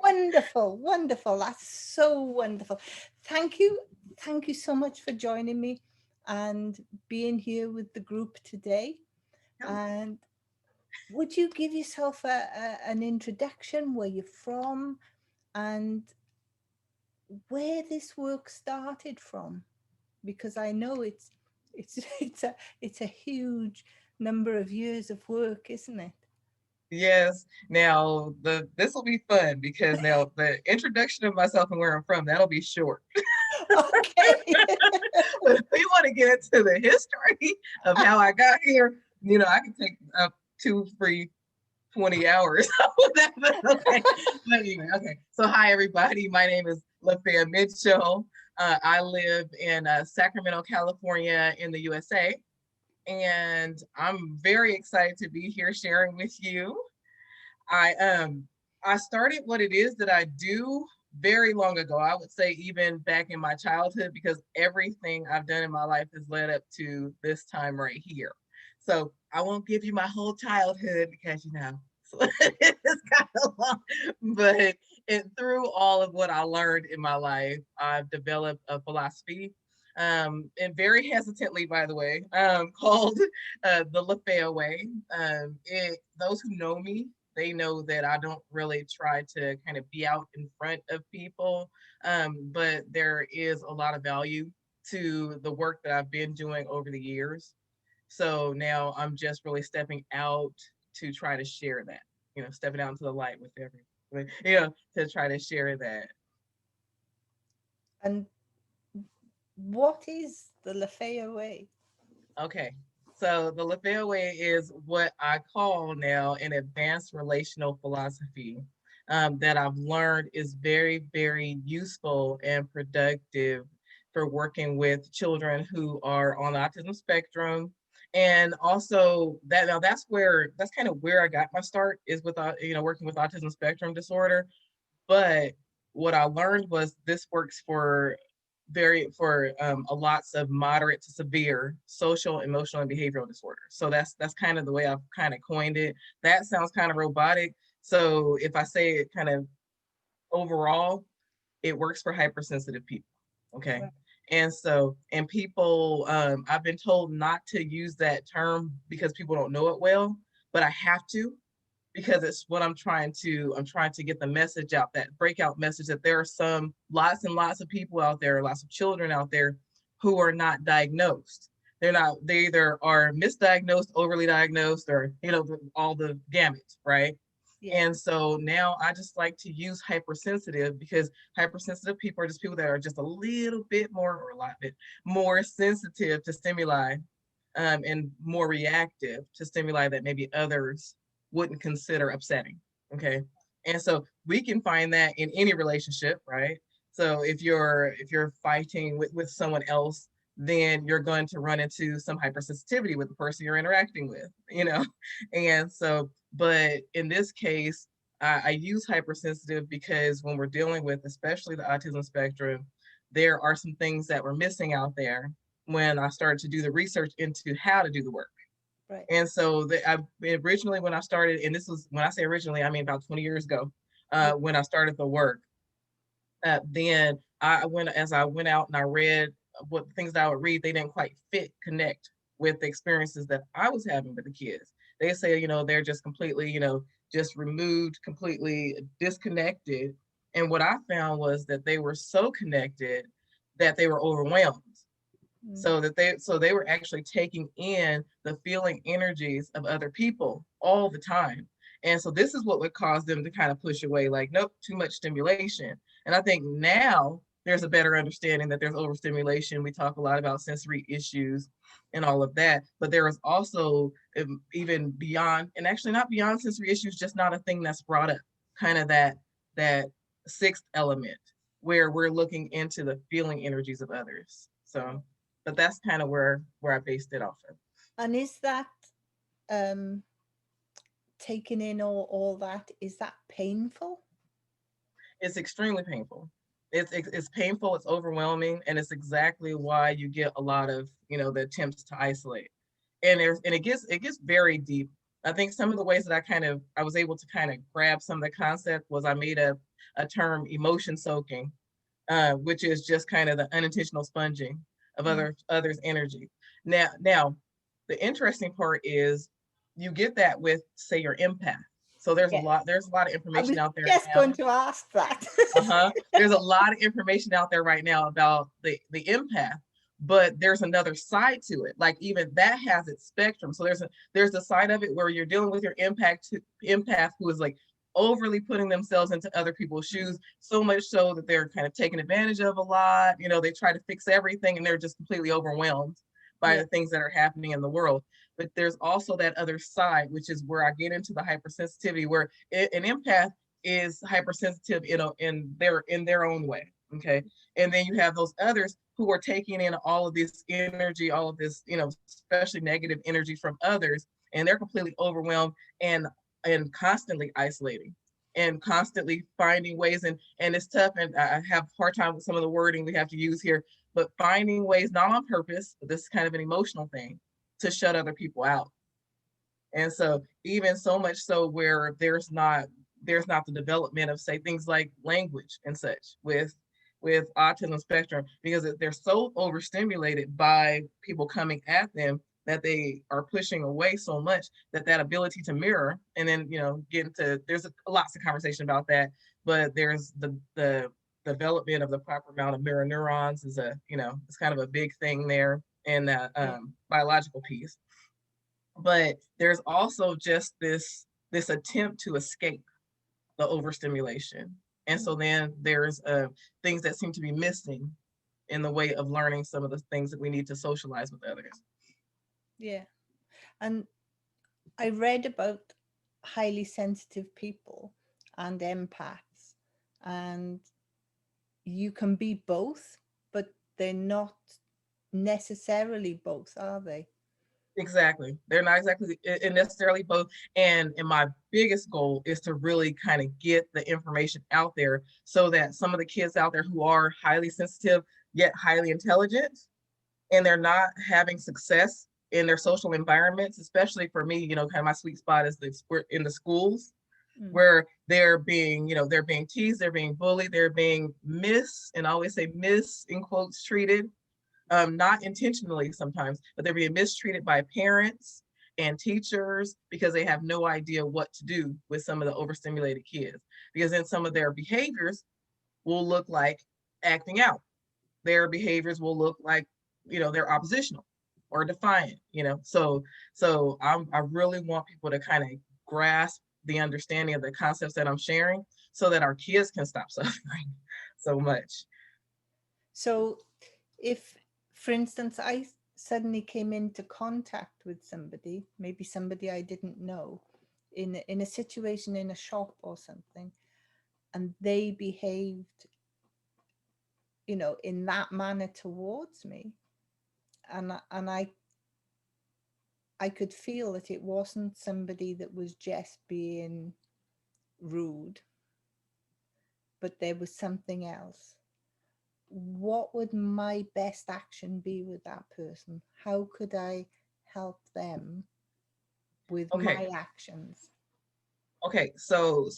Wonderful, wonderful. That's so wonderful. Thank you. Thank you so much for joining me and being here with the group today. And would you give yourself an introduction, where you're from and where this work started from? Because I know it's it's a huge number of years of work, isn't it? Yes. Now this will be fun because now the introduction of myself and where I'm from, that'll be short. Okay. But if we want to get into the history of how I got here, I can take up 2 free 20 hours. Okay. But anyway, okay. So hi everybody. My name is Lafaya Mitchell. I live in Sacramento, California in the USA. And I'm very excited to be here sharing with you. I started what it is that I do very long ago. I would say even back in my childhood, because everything I've done in my life has led up to this time right here. So I won't give you my whole childhood because so it's kind of long. But through all of what I learned in my life, I've developed a philosophy, and very hesitantly, by the way, called the Lafaya Way. Those who know me, they know that I don't really try to kind of be out in front of people, but there is a lot of value to the work that I've been doing over the years. So now I'm just really stepping out to try to share that, stepping out into the light with everyone, to try to share that. And what is the Lafaya Way? Okay. So the Lafaya Way is what I call now an advanced relational philosophy, that I've learned is very, very useful and productive for working with children who are on the autism spectrum. And also that's kind of where I got my start, is with working with autism spectrum disorder. But what I learned was this works for a lots of moderate to severe social, emotional, and behavioral disorders. So that's kind of the way I've kind of coined it. That sounds kind of robotic. So if I say it kind of overall, it works for hypersensitive people. Okay. Right. And people, I've been told not to use that term because people don't know it well, but I have to, because it's what I'm trying to get the message out, that breakout message, that there are some lots and lots of people out there, lots of children out there who are not diagnosed. They either are misdiagnosed, overly diagnosed, or all the gamut, right? Yeah. And so now I just like to use hypersensitive, because hypersensitive people are just people that are just a little bit more, or a lot bit more sensitive to stimuli, and more reactive to stimuli that maybe others wouldn't consider upsetting. Okay. And so we can find that in any relationship, right? So if you're fighting with someone else, then you're going to run into some hypersensitivity with the person you're interacting with. And so, but in this case, I use hypersensitive because when we're dealing with, especially the autism spectrum, there are some things that we're missing out there when I started to do the research into how to do the work. Right. And so originally, when I started, and this was, when I say originally, I mean about 20 years ago, Yeah. when I started the work, then as I went out and I read what things that I would read, they didn't quite connect with the experiences that I was having with the kids. They say, they're just completely, just removed, completely disconnected. And what I found was that they were so connected that they were overwhelmed, Mm. so they were actually taking in the feeling energies of other people all the time. And so this is what would cause them to kind of push away, like, nope, too much stimulation. And I think now there's a better understanding that there's overstimulation. We talk a lot about sensory issues and all of that, but there is also, even beyond, and actually not beyond sensory issues, just not a thing that's brought up, kind of that sixth element, where we're looking into the feeling energies of others. So, but that's kind of where I based it off of. And is that um taking in all that, is that painful? It's extremely painful. It's painful. It's overwhelming, and it's exactly why you get a lot of the attempts to isolate. And it gets very deep. I think some of the ways that I was able to kind of grab some of the concept was I made a term emotion soaking, which is just kind of the unintentional sponging of Mm. others' energy. Now, the interesting part is you get that with, say, your empath. So Yeah. there's a lot of I information was out there just going now. to ask that. Uh-huh. There's a lot of information out there right now about the empath, but there's another side to it. Like even that has its spectrum. So there's a side of it where you're dealing with your empath who is like overly putting themselves into other people's shoes, so much so that they're kind of taken advantage of a lot. You know, they try to fix everything and they're just completely overwhelmed by Yeah. the things that are happening in the world. But there's also that other side, which is where I get into the hypersensitivity, where an empath is hypersensitive in their own way. Okay. And then you have those others who are taking in all of this energy, all of this, especially negative energy from others, and they're completely overwhelmed and constantly isolating and constantly finding ways, and it's tough, and I have a hard time with some of the wording we have to use here, but finding ways, not on purpose, but this is kind of an emotional thing, to shut other people out. And so even so much so where there's not the development of, say, things like language and such with autism spectrum, because they're so overstimulated by people coming at them that they are pushing away so much that that ability to mirror, and then get into, there's lots of conversation about that, but there's the development of the proper amount of mirror neurons is it's kind of a big thing there in the Yeah. biological piece. But there's also just this attempt to escape the overstimulation, and Mm. so then there's things that seem to be missing in the way of learning some of the things that we need to socialize with others. Yeah. And I read about highly sensitive people and empaths, and you can be both, but they're not necessarily both, are they? Exactly. They're not exactly necessarily both. And my biggest goal is to really kind of get the information out there so that some of the kids out there who are highly sensitive yet highly intelligent, and they're not having success in their social environments, especially for me, kind of my sweet spot is in the schools, Mm. where they're being teased, they're being bullied, they're being and I always say miss in quotes treated, not intentionally sometimes, but they're being mistreated by parents and teachers because they have no idea what to do with some of the overstimulated kids. Because then some of their behaviors will look like acting out. Their behaviors will look like, they're oppositional or defiant. I really want people to kind of grasp the understanding of the concepts that I'm sharing so that our kids can stop suffering so much. So, if, for instance, I suddenly came into contact with somebody, maybe somebody I didn't know, in a situation in a shop or something, and they behaved, in that manner towards me, and I could feel that it wasn't somebody that was just being rude, but there was something else. What would my best action be with that person? How could I help them with Okay. my actions? Okay, so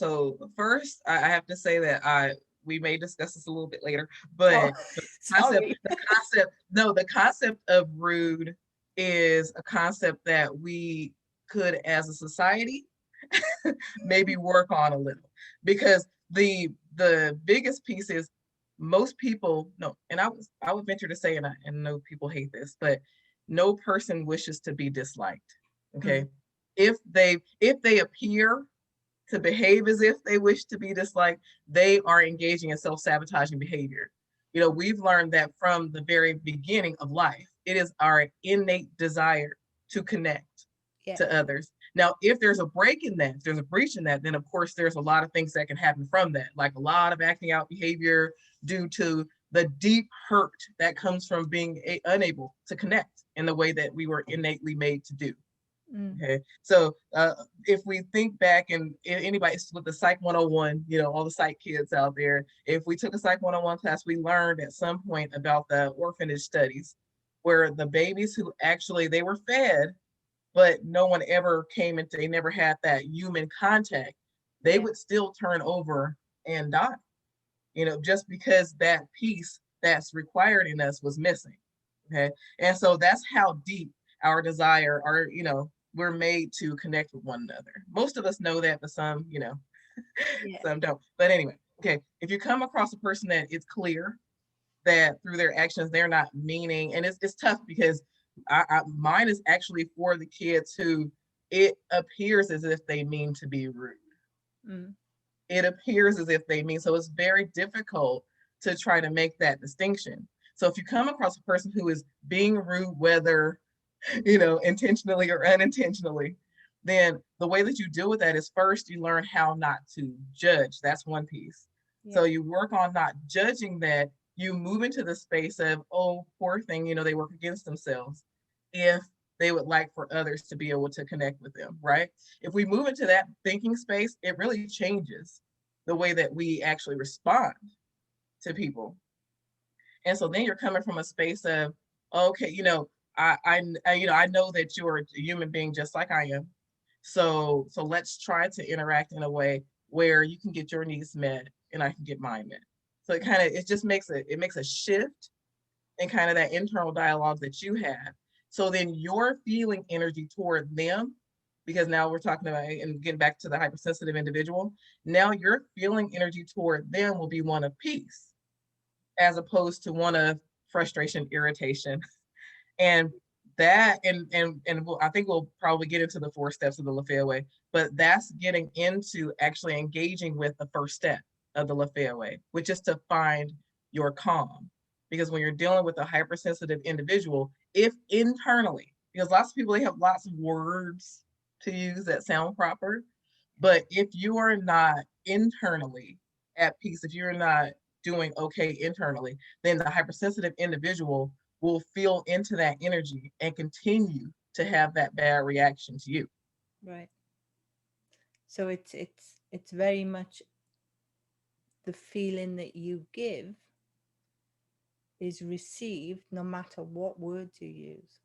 first I have to say that I we may discuss this a little bit later, Oh, but sorry. the concept of rude is a concept that we could, as a society, maybe work on a little, because the biggest piece is most people no, and I would venture to say, and know people hate this, but no person wishes to be disliked. Mm, Okay, if they appear to behave as if they wish to be disliked, they are engaging in self-sabotaging behavior. We've learned that from the very beginning of life. It is our innate desire to connect yeah. to others. Now, if there's a break in that, if there's a breach in that, then of course there's a lot of things that can happen from that, like a lot of acting out behavior due to the deep hurt that comes from being unable to connect in the way that we were innately made to do. Mm, Okay, so if we think back, and anybody with the Psych 101, all the psych kids out there, if we took a Psych 101 class, we learned at some point about the orphanage studies, where the babies who actually they were fed, but no one ever came into, they never had that human contact, they Yeah. would still turn over and die, just because that piece that's required in us was missing. Okay. And so that's how deep our desire, we're made to connect with one another. Most of us know that, but some, Yeah. some don't. But anyway, okay. If you come across a person that it's clear that through their actions they're not meaning, and it's tough because mine is actually for the kids who it appears as if they mean to be rude. Mm. It appears as if they mean, so it's very difficult to try to make that distinction. So if you come across a person who is being rude, whether intentionally or unintentionally, then the way that you deal with that is first you learn how not to judge. That's one piece. So Yeah. you work on not judging that. You move into the space of, oh, poor thing, they work against themselves if they would like for others to be able to connect with them, right? If we move into that thinking space, it really changes the way that we actually respond to people. And so then you're coming from a space of, okay, I know that you're a human being just like I am. So let's try to interact in a way where you can get your needs met and I can get mine met. So it just makes a shift in kind of that internal dialogue that you have. So then your feeling energy toward them, because now we're talking about and getting back to the hypersensitive individual, now your feeling energy toward them will be one of peace as opposed to one of frustration, irritation. And that and I think we'll probably get into the 4 steps of the Lafaya Way, but that's getting into actually engaging with the first step of the Lafaya Way, which is to find your calm. Because when you're dealing with a hypersensitive individual, if internally, because lots of people they have lots of words to use that sound proper, but if you are not internally at peace, if you're not doing okay internally, then the hypersensitive individual will feel into that energy and continue to have that bad reaction to you. Right. So it's very much the feeling that you give is received no matter what words you use.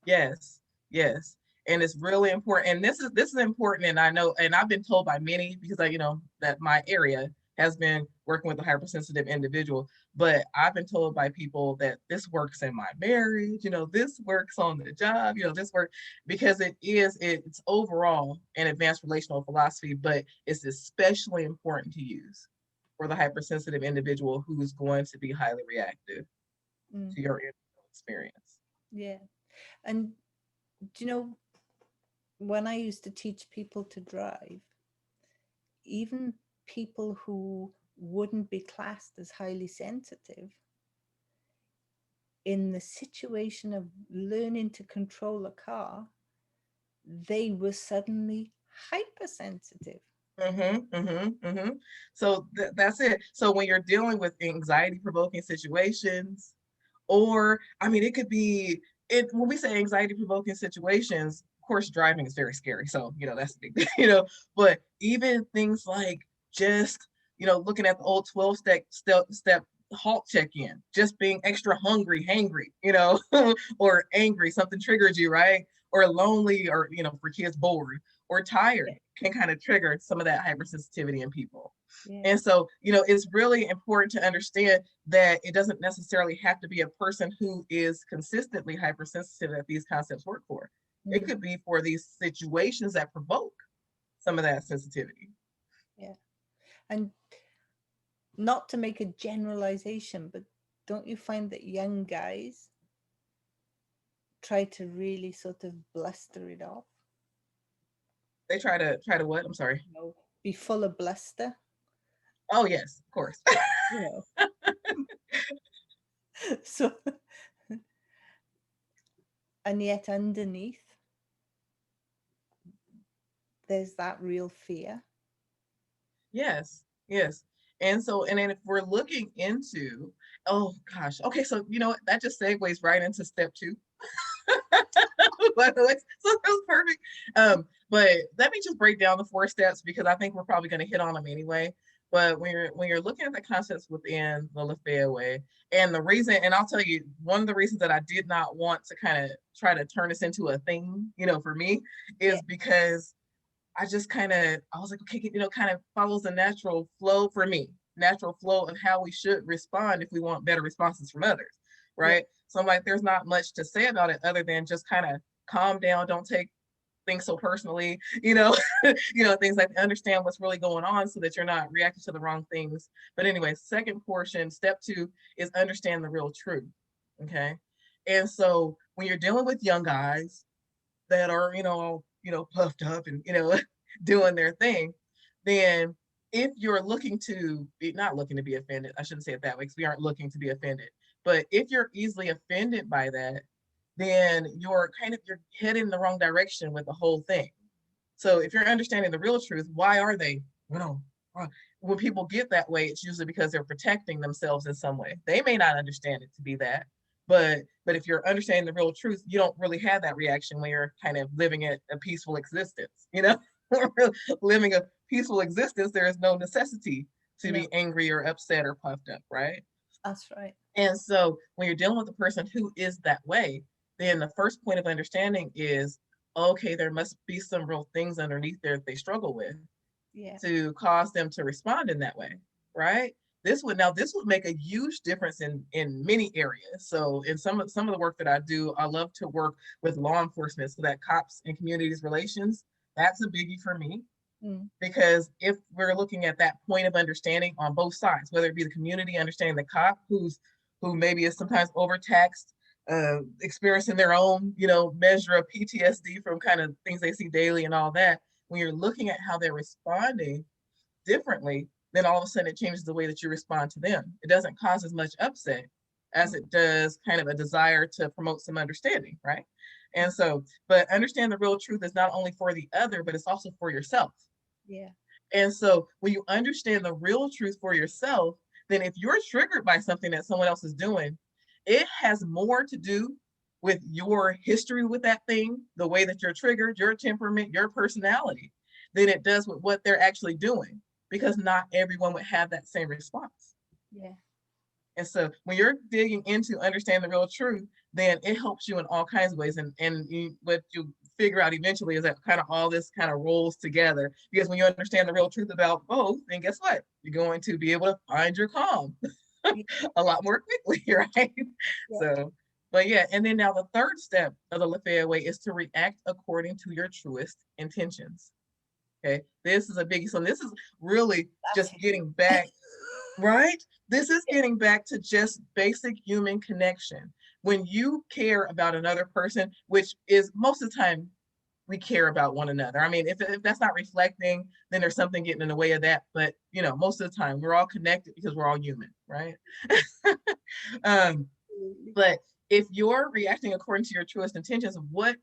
Yes, yes. And it's really important. And this is important. And I know, and I've been told by many because that my area has been working with a hypersensitive individual. But I've been told by people that this works in my marriage, this works on the job, this work because it's overall an advanced relational philosophy, but it's especially important to use for the hypersensitive individual who is going to be highly reactive Mm. to your experience. Yeah. And do you know, when I used to teach people to drive, even people who wouldn't be classed as highly sensitive, in the situation of learning to control a car, they were suddenly hypersensitive. Mm-hmm, mm-hmm, mm-hmm. So that's it. So when you're dealing with anxiety provoking situations, or I mean, it could be it when we say anxiety provoking situations, of course, driving is very scary. So, that's the big, but even things like just, looking at the old 12 step halt check in, just being extra hungry, hangry, or angry, something triggered you, right? Or lonely, or, for kids, bored or tired Yeah. can kind of trigger some of that hypersensitivity in people. Yeah. And so, it's really important to understand that it doesn't necessarily have to be a person who is consistently hypersensitive that these concepts work for. It Mm. could be for these situations that provoke some of that sensitivity. Yeah. And not to make a generalization, but don't you find that young guys try to really sort of bluster it off? They try to what? I'm sorry. You know, be full of bluster, Oh yes, of course. you know. So, and yet underneath, there's that real fear. Yes, yes. And so, and then if we're looking into, oh gosh, okay, so that just segues right into step two. By the way, so that was perfect. But let me just break down the 4 steps because I think we're probably going to hit on them anyway. But when you're looking at the concepts within the Lafaya Way, and the reason, and I'll tell you, one of the reasons that I did not want to kind of try to turn this into a thing, for me, Yeah. is because I just I was like, okay, kind of follows the natural flow for me, natural flow of how we should respond if we want better responses from others, Yeah. right? So I'm like, there's not much to say about it other than just kind of calm down, don't take things so personally, things like understand what's really going on so that you're not reacting to the wrong things. But anyway, second portion, step 2 is understand the real truth. Okay. And so when you're dealing with young guys that are, puffed up and, doing their thing, then if you're looking to be not looking to be offended, I shouldn't say it that way because we aren't looking to be offended. But if you're easily offended by that, then you're heading in the wrong direction with the whole thing. So if you're understanding the real truth, why are they, you know, when people get that way, it's usually because they're protecting themselves in some way. They may not understand it to be that, but if you're understanding the real truth, you don't really have that reaction when you're kind of living a peaceful existence, living a peaceful existence, there is no necessity to No, be angry or upset or puffed up, right? that's right. And so when you're dealing with a person who is that way, then the first point of understanding is, okay, there must be some real things underneath there that they struggle with Yeah. to cause them to respond in that way, right? This would make a huge difference in many areas. So in some of the work that I do, I love to work with law enforcement, so that cops and communities relations, that's a biggie for me. Mm. Because if we're looking at that point of understanding on both sides, whether it be the community understanding the cop who maybe is sometimes overtaxed, experiencing their own measure of PTSD from kind of things they see daily and all that, when you're looking at how they're responding differently, then all of a sudden it changes the way that you respond to them. It doesn't cause as much upset as it does kind of a desire to promote some understanding, right? And so, but understand the real truth is not only for the other, but it's also for yourself. Yeah. And so when you understand the real truth for yourself, then if you're triggered by something that someone else is doing, it has more to do with your history with that thing, the way that you're triggered, your temperament, your personality, than it does with what they're actually doing, because not everyone would have that same response. Yeah. And so when you're digging into understanding the real truth, then it helps you in all kinds of ways. And what you figure out eventually is that kind of all this kind of rolls together. Because when you understand the real truth about both, then guess what? You're going to be able to find your calm Yeah. a lot more quickly, right? Yeah. So, but yeah, and then now the third step of the Lafaya Way is to react according to your truest intentions. Okay, this is a biggie. So this is really That's just it. getting back. Right? This is Yeah. getting back to just basic human connection. When you care about another person, which is most of the time we care about one another. I mean, if that's not reflecting, then there's something getting in the way of that. But most of the time we're all connected because we're all human, right? um, Absolutely. but if you're reacting according to your truest intentions, what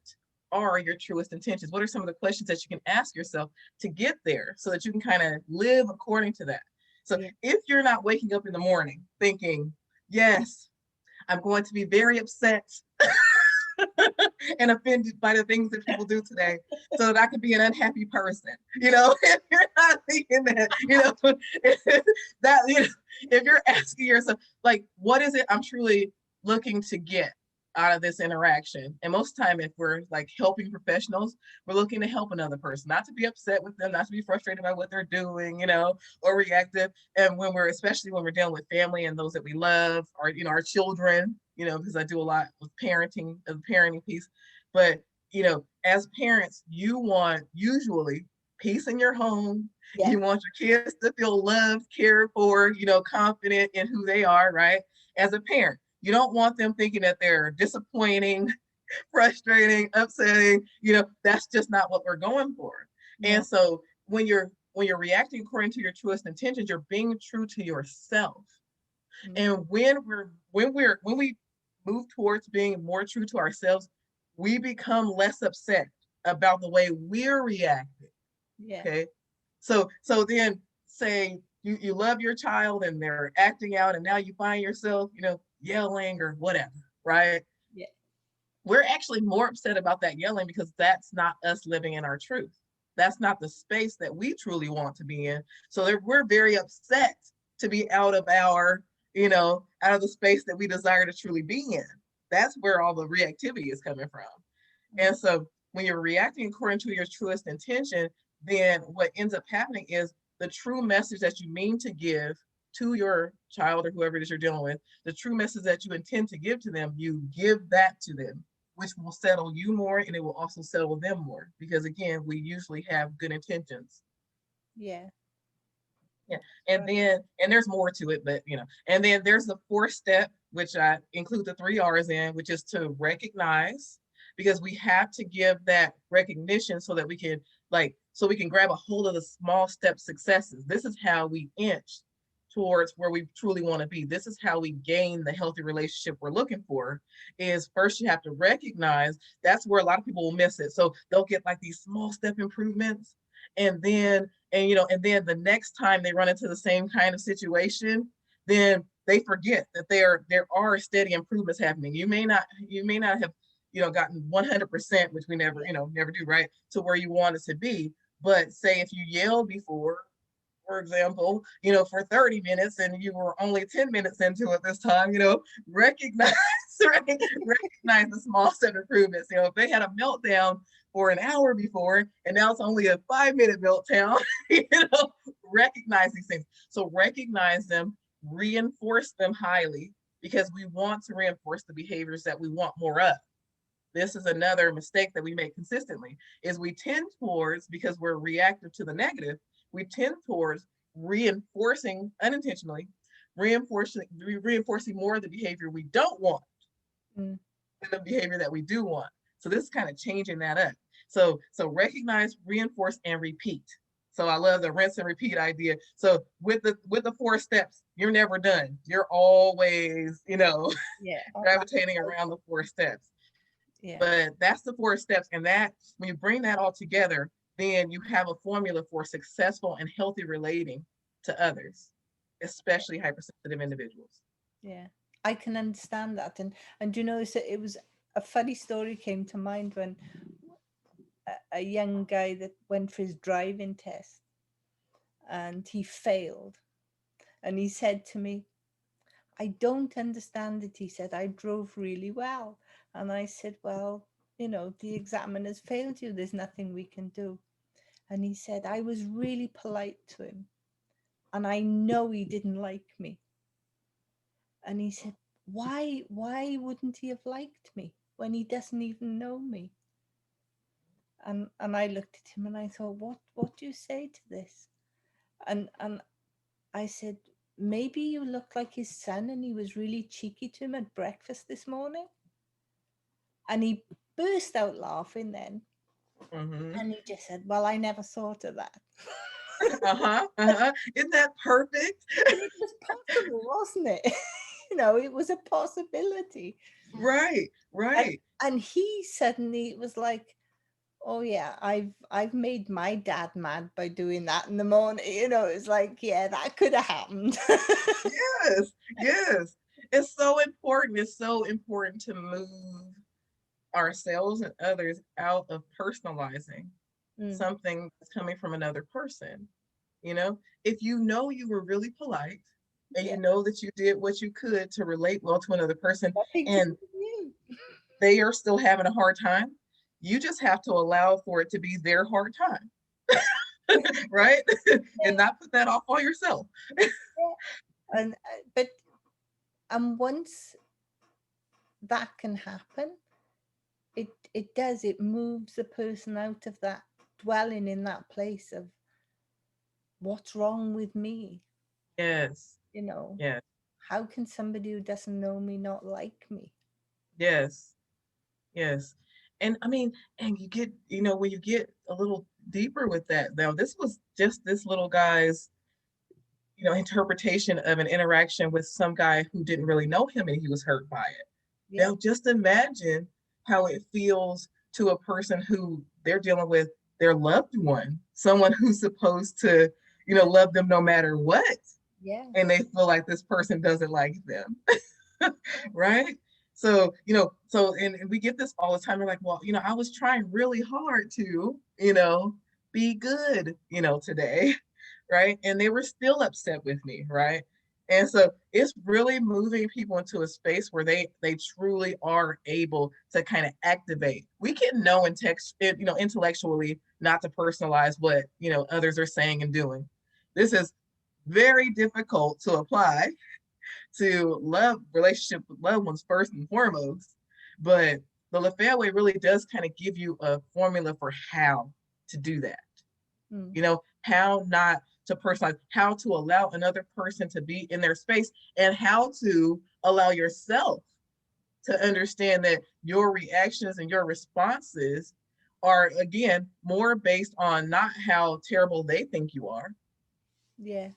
are your truest intentions? What are some of the questions that you can ask yourself to get there so that you can kind of live according to that? So Yeah. if you're not waking up in the morning thinking, yes, I'm going to be very upset and offended by the things that people do today so that I could be an unhappy person. If you're not thinking that, that, if you're asking yourself, like, what is it I'm truly looking to get out of this interaction? And most of the time, if we're like helping professionals, we're looking to help another person, not to be upset with them, not to be frustrated by what they're doing, or reactive. And especially when we're dealing with family and those that we love, or, our children, because I do a lot with parenting, the parenting piece. But, as parents, you want usually peace in your home. Yeah. You want your kids to feel loved, cared for, confident in who they are, right? As a parent, you don't want them thinking that they're disappointing, frustrating, upsetting. That's just not what we're going for. No. And so when you're reacting according to your truest intentions, you're being true to yourself. Mm. And when we move towards being more true to ourselves, we become less upset about the way we're reacting. Yeah. Okay. So then say you love your child and they're acting out, and now you find yourself, yelling or whatever, right? Yeah. We're actually more upset about that yelling because that's not us living in our truth. That's not the space that we truly want to be in. So we're very upset to be out of our, out of the space that we desire to truly be in. That's where all the reactivity is coming from. Mm. And so when you're reacting according to your truest intention, then what ends up happening is the true message that you mean to give to your child or whoever it is you're dealing with, the true message that you intend to give to them, you give that to them, which will settle you more and it will also settle them more. Because again, we usually have good intentions. Yeah. Yeah. And Right. then, and there's more to it, but and then there's the fourth step, which I include the three R's in, which is to recognize, because we have to give that recognition so that we can, so we can grab a hold of the small step successes. This is how we inch towards where we truly want to be. This is how we gain the healthy relationship we're looking for. Is first you have to recognize. That's where a lot of people will miss it. So they'll get like these small step improvements, and then and then the next time they run into the same kind of situation, then they forget that there are steady improvements happening. You may not have gotten 100%, which we never never do, right, to where you want it to be. But say if you yelled before, for example, for 30 minutes and you were only 10 minutes into it this time, recognize recognize the small step improvements. If they had a meltdown for an hour before and now it's only a 5-minute meltdown, recognize these things. So recognize them, reinforce them highly, because we want to reinforce the behaviors that we want more of. This is another mistake that we make consistently, is we tend towards, because we're reactive to the negative, we tend towards reinforcing unintentionally, reinforcing more of the behavior we don't want Mm. than the behavior that we do want. So this is kind of changing that up. So recognize, reinforce, and repeat. So I love the rinse and repeat idea. So with the 4 steps, you're never done. You're always, Yeah. gravitating around the 4 steps. Yeah. But that's the 4 steps. And that, when you bring that all together, then you have a formula for successful and healthy relating to others, especially hypersensitive individuals. Yeah. I can understand that. And it was a funny story came to mind when a young guy that went for his driving test and he failed. And he said to me, I don't understand it. He said, I drove really well. And I said, well, the examiner's failed you. There's nothing we can do. And he said, I was really polite to him. And I know he didn't like me. And he said, why wouldn't he have liked me when he doesn't even know me? And I looked at him and I thought, what do you say to this? And I said, maybe you look like his son and he was really cheeky to him at breakfast this morning. And he burst out laughing then. Mm-hmm. And he just said, well, I never thought of that. Uh-huh. Uh-huh. Isn't that perfect? But it was possible, wasn't it? It was a possibility. Right, And right. and he suddenly was like, oh yeah, I've made my dad mad by doing that in the morning. It's like, yeah, that could have happened. Yes, yes. It's so important. It's so important to move ourselves and others out of personalizing Mm, something that's coming from another person. If you know you were really polite and you yeah, know that you did what you could to relate well to another person, nothing to do and with you. they are still having a hard time, you just have to allow for it to be their hard time, right? And Yeah, not put that off on yourself. yeah. And once that can happen, it does. It moves the person out of that dwelling in that place of what's wrong with me. Yes, You know, yes, how can somebody who doesn't know me not like me? yes, yes. And I mean, and when you get a little deeper with that, now this was just this little guy's, interpretation of an interaction with some guy who didn't really know him and he was hurt by it. Yeah, Now, just imagine how it feels to a person who they're dealing with their loved one, someone who's supposed to, love them no matter what, yeah, and they feel like this person doesn't like them. Right? So, and we get this all the time. We're like, well, I was trying really hard to, be good, today, right? And they were still upset with me, right? And so it's really moving people into a space where they truly are able to kind of activate. We can know in text, intellectually, not to personalize what others are saying and doing. This is very difficult to apply to love relationship with loved ones first and foremost. But the Lafaya Way really does kind of give you a formula for how to do that. Mm. How not to personalize, how to allow another person to be in their space, and how to allow yourself to understand that your reactions and your responses are, again, more based on not how terrible they think you are, Yeah.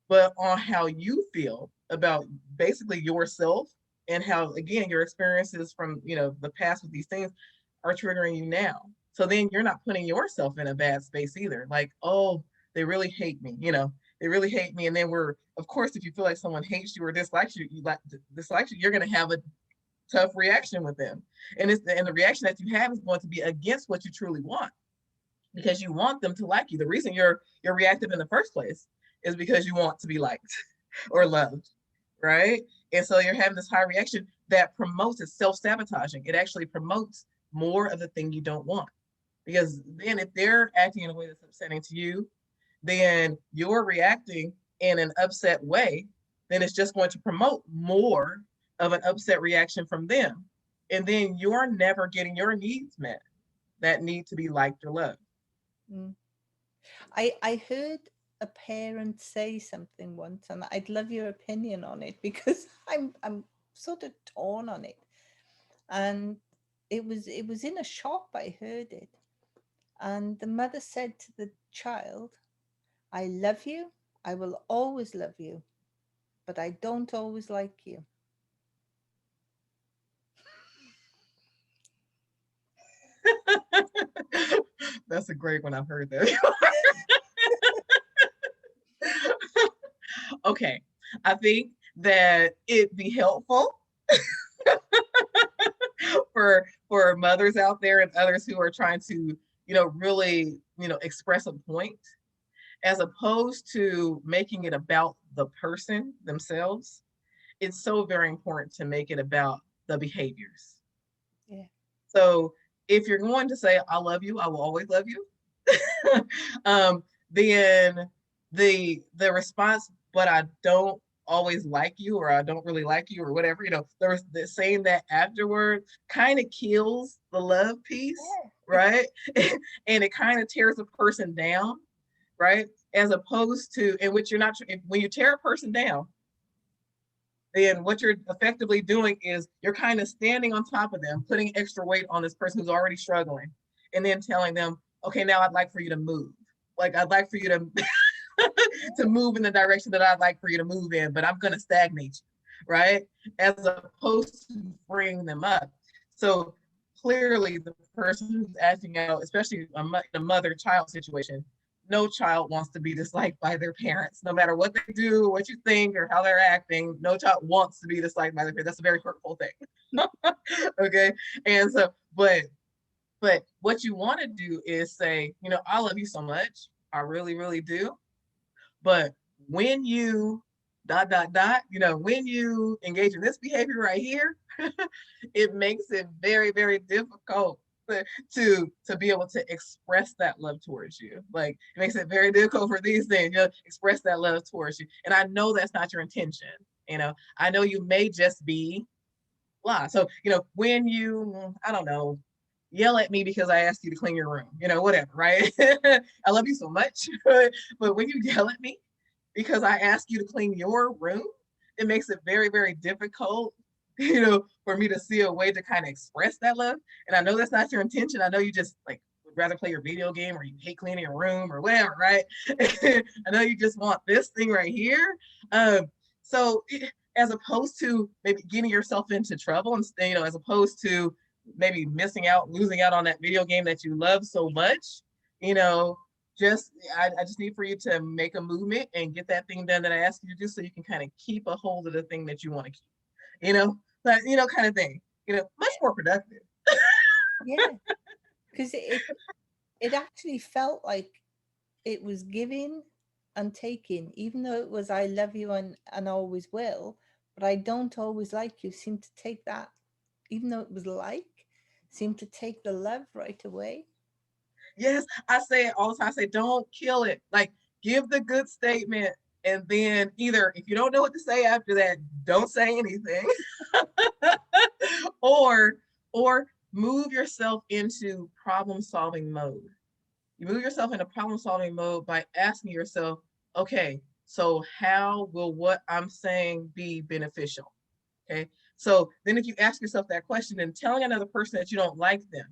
but on how you feel about basically yourself, and how, again, your experiences from the past with these things are triggering you now. So then you're not putting yourself in a bad space either, like, oh, they really hate me, they really hate me. And then we're, of course, if you feel like someone hates you or dislikes you, you're going to have a tough reaction with them. And the reaction that you have is going to be against what you truly want, because you want them to like you. The reason you're reactive in the first place is because you want to be liked or loved, right? And so you're having this high reaction that promotes, it's self-sabotaging. It actually promotes more of the thing you don't want. Because then if they're acting in a way that's upsetting to you, then you're reacting in an upset way, then it's just going to promote more of an upset reaction from them. And then you're never getting your needs met that need to be liked or loved. Mm. I heard a parent say something once, and I'd love your opinion on it because I'm sort of torn on it. And it was in a shop I heard it, and the mother said to the child, "I love you. I will always love you, but I don't always like you." That's a great one. I've heard that. Okay. I think that it'd be helpful for mothers out there and others who are trying to, really, express a point, as opposed to making it about the person themselves. It's so very important to make it about the behaviors. Yeah. So if you're going to say, I love you, I will always love you, um, then the response, but I don't always like you, or I don't really like you, or whatever, there's the saying that afterward kind of kills the love piece, right? And it kind of tears a person down, right? As opposed to, in which you're not, when you tear a person down, then what you're effectively doing is you're kind of standing on top of them, putting extra weight on this person who's already struggling, and then telling them, okay, now I'd like for you to move. Like, I'd like for you to to move in the direction that I'd like for you to move in, but I'm going to stagnate you, right? As opposed to bringing them up. So clearly, the person who's acting out, especially a mother-child situation, no child wants to be disliked by their parents, no matter what they do, what you think, or how they're acting. No child wants to be disliked by their parents. That's a very hurtful thing. Okay. And so, but what you want to do is say, I love you so much. I really, really do. But when you dot dot dot, when you engage in this behavior right here, it makes it very, very difficult to be able to express that love towards you. Like, it makes it very difficult for these things, express that love towards you. And I know that's not your intention. I know you may just be blah. So, when you, I don't know, yell at me because I asked you to clean your room, whatever, right? I love you so much. But when you yell at me because I ask you to clean your room, it makes it very, very difficult, for me to see a way to kind of express that love. And I know that's not your intention. I know you just like would rather play your video game, or you hate cleaning your room or whatever, right? I know you just want this thing right here. So as opposed to maybe getting yourself into trouble, and as opposed to maybe losing out on that video game that you love so much, you know, I just need for you to make a movement and get that thing done that I asked you to do, so you can kind of keep a hold of the thing that you want to keep, but kind of thing, much more productive. Yeah, because it actually felt like it was giving and taking, even though it was I love you and always will, but I don't always like you, seemed to take that, even though it was like, seemed to take the love right away. Yes, I say it all the time. I say, don't kill it. Like, give the good statement, and then either if you don't know what to say after that, don't say anything, or or move yourself into problem solving mode. You move yourself into problem solving mode by asking yourself, okay, so how will what I'm saying be beneficial? Okay. So then if you ask yourself that question, then telling another person that you don't like them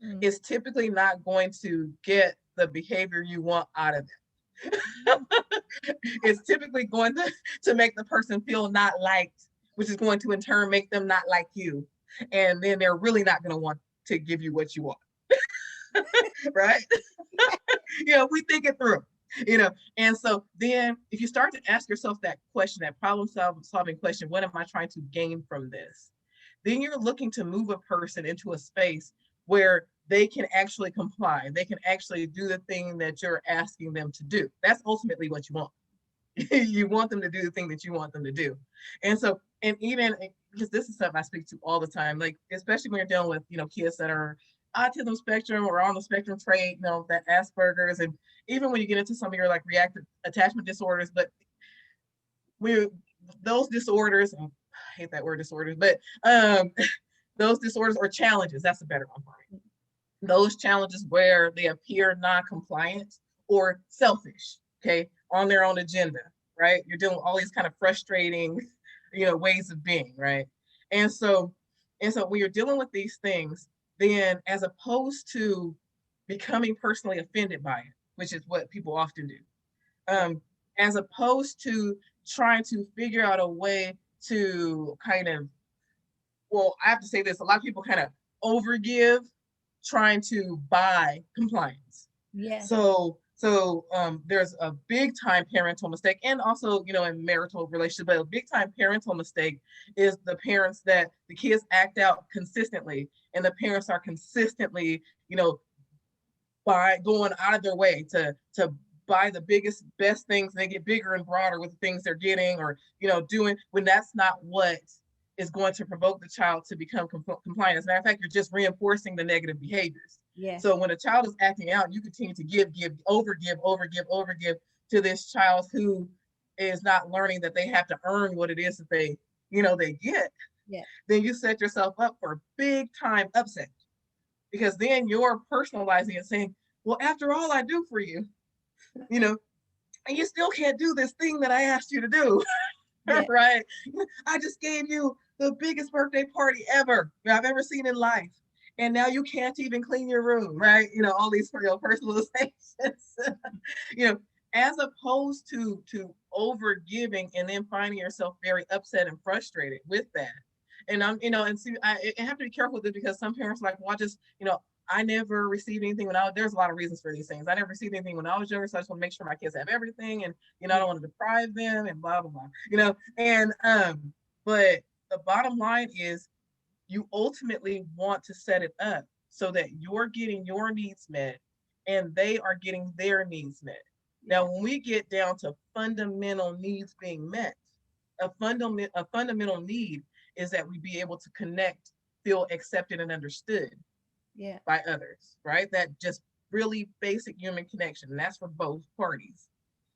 Mm. is typically not going to get the behavior you want out of them. It's typically going to make the person feel not liked, which is going to in turn make them not like you. And then they're really not going to want to give you what you want, right? We think it through, And so then if you start to ask yourself that question, that problem solving question, what am I trying to gain from this? Then you're looking to move a person into a space where they can actually comply. They can actually do the thing that you're asking them to do. That's ultimately what you want. You want them to do the thing that you want them to do. And so, and even because this is something I speak to all the time, like especially when you're dealing with, kids that are autism spectrum or on the spectrum trait, that Asperger's, and even when you get into some of your like reactive attachment disorders, but we those disorders, I hate that word disorders, but those disorders or challenges, that's a better one for it. Those challenges where they appear non-compliant or selfish, okay, on their own agenda, right? You're dealing with all these kind of frustrating, ways of being, right? And so, when you're dealing with these things, then as opposed to becoming personally offended by it, which is what people often do, Yeah. as opposed to trying to figure out a way to kind of, well, I have to say this, a lot of people kind of overgive trying to buy compliance. Yeah. So there's a big time parental mistake, and also in marital relationships, but a big time parental mistake is the parents that the kids act out consistently, and the parents are consistently by going out of their way to buy the biggest best things, and they get bigger and broader with the things they're getting, or doing, when that's not what is going to provoke the child to become compliant. As a matter of fact, you're just reinforcing the negative behaviors. Yeah. So when a child is acting out, you continue to give to this child who is not learning that they have to earn what it is that they get. Yeah. Then you set yourself up for a big time upset, because then you're personalizing and saying, well, after all I do for you, you know, and you still can't do this thing that I asked you to do, Yeah. right? I just gave you the biggest birthday party ever I've ever seen in life. And now you can't even clean your room, right? All these for your personalizations, you know, as opposed to over giving and then finding yourself very upset and frustrated with that. And and see, I have to be careful with it, because some parents are like, well, I just, I never received anything when there's a lot of reasons for these things. I never received anything when I was younger, so I just want to make sure my kids have everything, and I Yeah. don't want to deprive them, and blah blah blah. And but the bottom line is, you ultimately want to set it up so that you're getting your needs met and they are getting their needs met. Now, Yeah. when we get down to fundamental needs being met, a fundamental need is that we be able to connect, feel accepted and understood Yeah. by others, right? That just really basic human connection, and that's for both parties.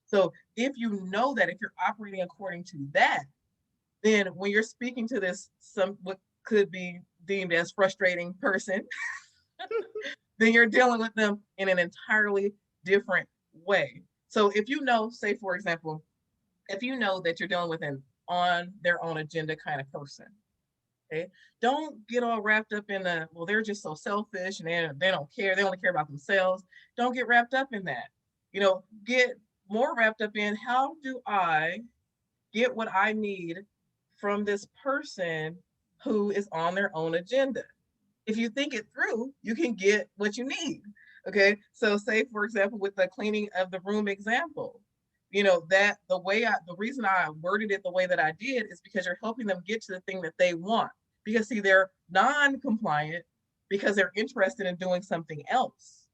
So if you know that, if you're operating according to that, then when you're speaking to this, some what could be deemed as frustrating person, then you're dealing with them in an entirely different way. So if say for example, if you know that you're dealing with an on their own agenda kind of person, okay, don't get all wrapped up in the, well, they're just so selfish and they don't care, they only care about themselves. Don't get wrapped up in that. Get more wrapped up in, how do I get what I need from this person who is on their own agenda? If you think it through, you can get what you need. Okay. So say for example, with the cleaning of the room example, that the reason I worded it the way that I did is because you're helping them get to the thing that they want. Because see, they're non-compliant because they're interested in doing something else.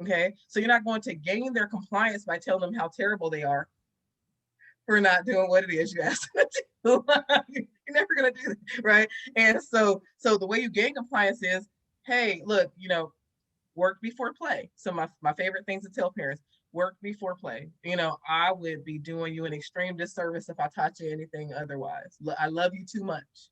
Okay. So you're not going to gain their compliance by telling them how terrible they are for not doing what it is you asked them to do. You're never gonna do that, right? And so the way you gain compliance is, hey, look, work before play. So my favorite things to tell parents, work before play. I would be doing you an extreme disservice if I taught you anything otherwise. I love you too much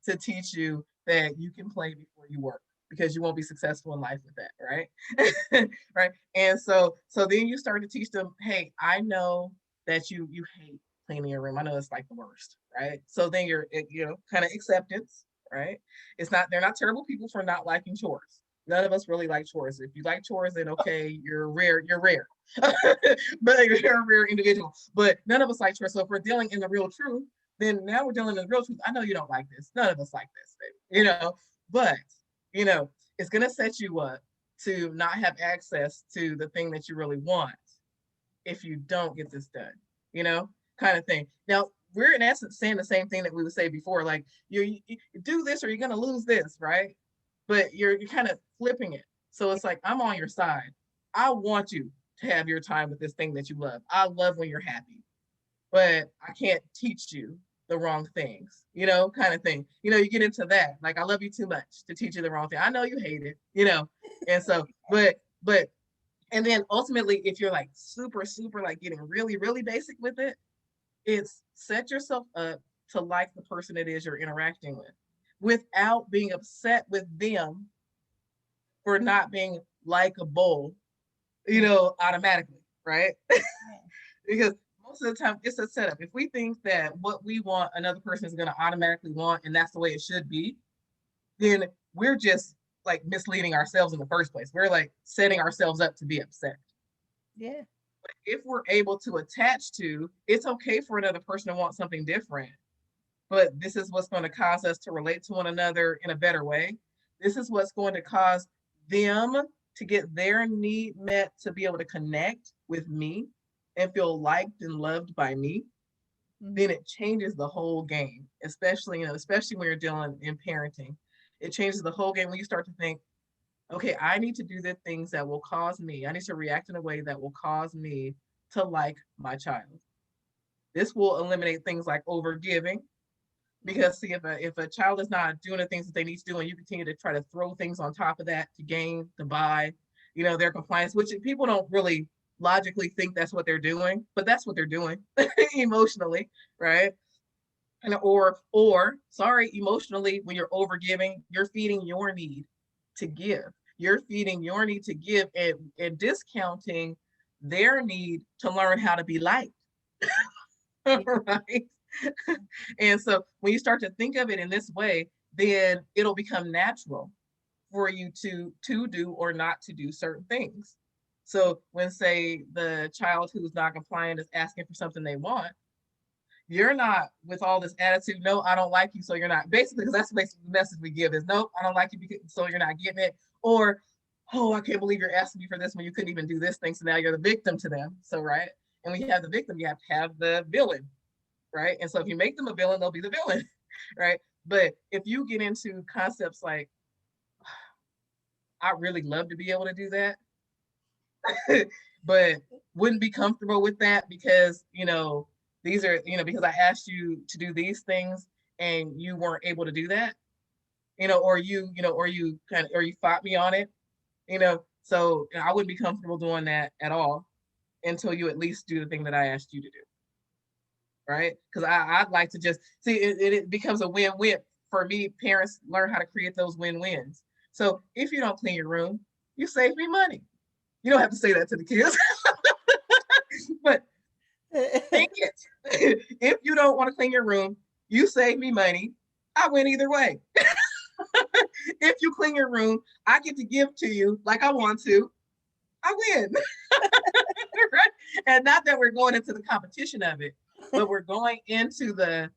to teach you that you can play before you work because you won't be successful in life with that, right? Right. And so then you start to teach them, hey, I know that you hate cleaning your room. I know it's like the worst, right? So then you're kind of acceptance, right? It's not, they're not terrible people for not liking chores. None of us really like chores. If you like chores, then okay, you're rare. But you're a rare individual. But none of us like chores. So if we're dealing in the real truth, then now we're dealing in the real truth. I know you don't like this. None of us like this, baby. But it's gonna set you up to not have access to the thing that you really want if you don't get this done, you know, kind of thing. Now, we're in essence saying the same thing that we would say before, like you do this or you're gonna lose this, right? But you're kind of flipping it. So it's like, I'm on your side. I want you to have your time with this thing that you love. I love when you're happy, but I can't teach you the wrong things, kind of thing. You get into that. Like, I love you too much to teach you the wrong thing. I know you hate it. And so, but and then ultimately, if you're like super, super like getting really, really basic with it, it's set yourself up to like the person it is you're interacting with without being upset with them for not being likable, automatically, right? Because most of the time it's a setup. If we think that what we want another person is going to automatically want and that's the way it should be, then we're just like misleading ourselves in the first place. We're like setting ourselves up to be upset. Yeah. If we're able to attach to, it's okay for another person to want something different, but this is what's going to cause us to relate to one another in a better way. This is what's going to cause them to get their need met to be able to connect with me and feel liked and loved by me. Then Mm. it changes the whole game, especially when you're dealing in parenting. It changes the whole game when you start to think, okay, I need to do the things that will cause me, I need to react in a way that will cause me to like my child. This will eliminate things like overgiving. Because see, if a child is not doing the things that they need to do, and you continue to try to throw things on top of that to gain, to buy, their compliance, which people don't really logically think that's what they're doing, but that's what they're doing emotionally, right? And or sorry, emotionally, when you're overgiving, you're feeding your need to give. You're feeding your need to give and discounting their need to learn how to be liked. Right? And so when you start to think of it in this way, then it'll become natural for you to do or not to do certain things. So when, say, the child who's not compliant is asking for something they want, you're not with all this attitude, no, I don't like you, so you're not. Basically, because that's basically the message we give is, nope, I don't like you, so you're not getting it. Or, oh, I can't believe you're asking me for this when you couldn't even do this thing, so now you're the victim to them. So, right? And when you have the victim, you have to have the villain, right? And so if you make them a villain, they'll be the villain, right? But if you get into concepts like, I really love to be able to do that, but wouldn't be comfortable with that because, these are, because I asked you to do these things and you weren't able to do that, or you fought me on it, so I wouldn't be comfortable doing that at all until you at least do the thing that I asked you to do, right? Because I'd like to just see it becomes a win-win for me. Parents learn how to create those win-wins. So if you don't clean your room, you save me money. You don't have to say that to the kids, but think it. If you don't want to clean your room, you save me money. I win either way. If you clean your room, I get to give to you like I want to. I win. Right? And not that we're going into the competition of it, but we're going into the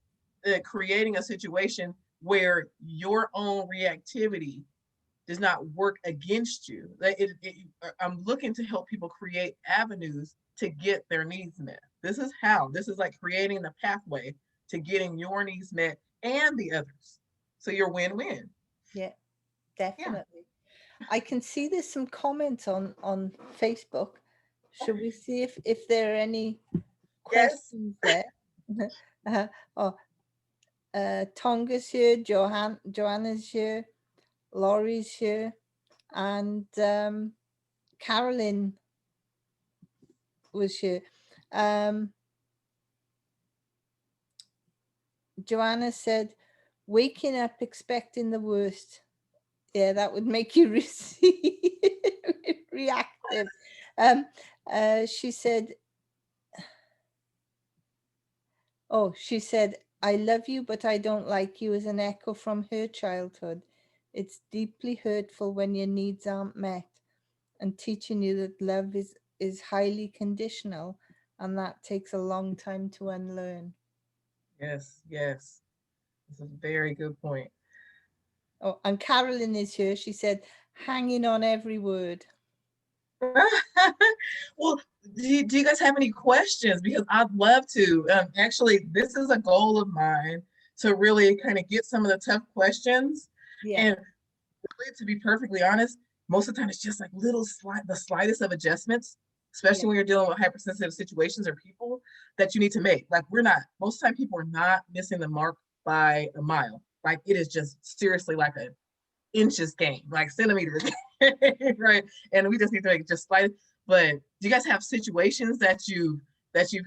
creating a situation where your own reactivity does not work against you. I'm looking to help people create avenues to get their needs met. This is how. This is like creating the pathway to getting your needs met and the others. So you're win-win. Yeah, Yeah. definitely. I can see there's some comments on Facebook. Should we see if there are any Yes. questions there? uh, oh, Tonga's here, Joanna's here, Laurie's here, and Carolyn was here. Um, Joanna said, "Waking up expecting the worst." Yeah, that would make you reactive. Um, she said, "Oh, she said, I love you, but I don't like you," as an echo from her childhood. It's deeply hurtful when your needs aren't met, and teaching you that love is highly conditional, and that takes a long time to unlearn. Yes, yes. It's a very good point. Oh, and Carolyn is here. She said, "Hanging on every word." Well, do you guys have any questions? Because I'd love to. Actually, this is a goal of mine to really kind of get some of the tough questions. Yeah, And really, to be perfectly honest, most of the time it's just like the slightest of adjustments, yeah, especially when you're dealing with hypersensitive situations or people that you need to make. Like we're not, most of the time people are not missing the mark by a mile. Like it is just seriously like a inches game, like centimeters, right? And we just need to make it just slight. But do you guys have situations that you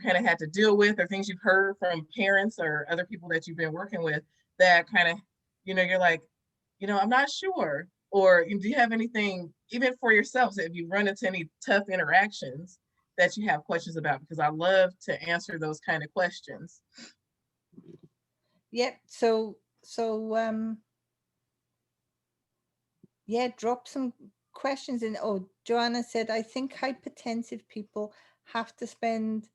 kind of had to deal with, or things you've heard from parents or other people that you've been working with that kind of, you're like, I'm not sure, or do you have anything even for yourselves if you run into any tough interactions that you have questions about? Because I love to answer those kind of questions. yeah. So yeah, drop some questions in. Oh, Joanna said, "I think hypertensive people have to spend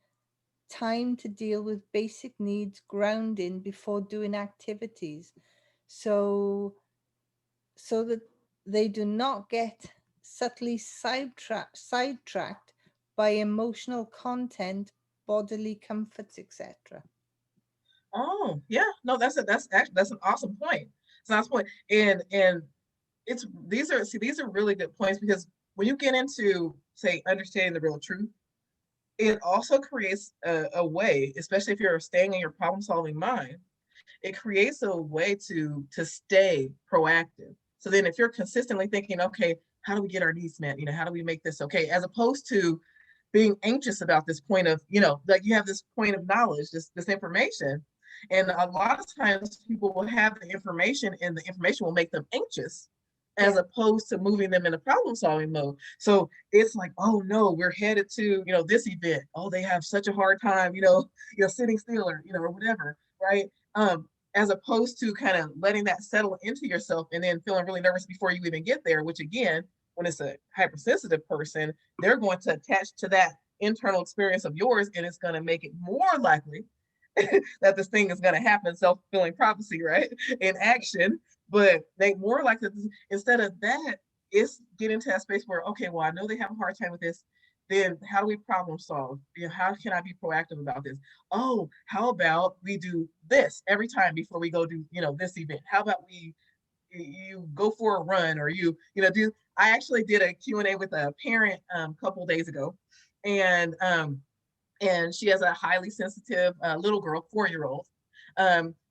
time to deal with basic needs grounding before doing activities, so that they do not get subtly sidetracked by emotional content, bodily comforts, etc." Oh yeah, no, that's actually that's an awesome point. It's an awesome point. And it's these are really good points because when you get into say understanding the real truth, it also creates a way, especially if you're staying in your problem solving mind, it creates a way to stay proactive. So then if you're consistently thinking, okay, how do we get our needs met? How do we make this okay? As opposed to being anxious about this point of, like you have this point of knowledge, this information. And a lot of times people will have the information and the information will make them anxious as Yeah, opposed to moving them in a problem solving mode. So it's like, oh no, we're headed to, this event. Oh, they have such a hard time, sitting still or, or whatever, right? As opposed to kind of letting that settle into yourself and then feeling really nervous before you even get there, which again, when it's a hypersensitive person, they're going to attach to that internal experience of yours and it's going to make it more likely that this thing is going to happen, self-fulfilling prophecy, right? In action. But they more likely, instead of that, it's getting to that space where, okay, well, I know they have a hard time with this. Then how do we problem solve? How can I be proactive about this? Oh, how about we do this every time before we go do, this event? How about you go for a run or do I actually did a Q&A with a parent a couple days ago, and she has a highly sensitive little girl, 4-year-old,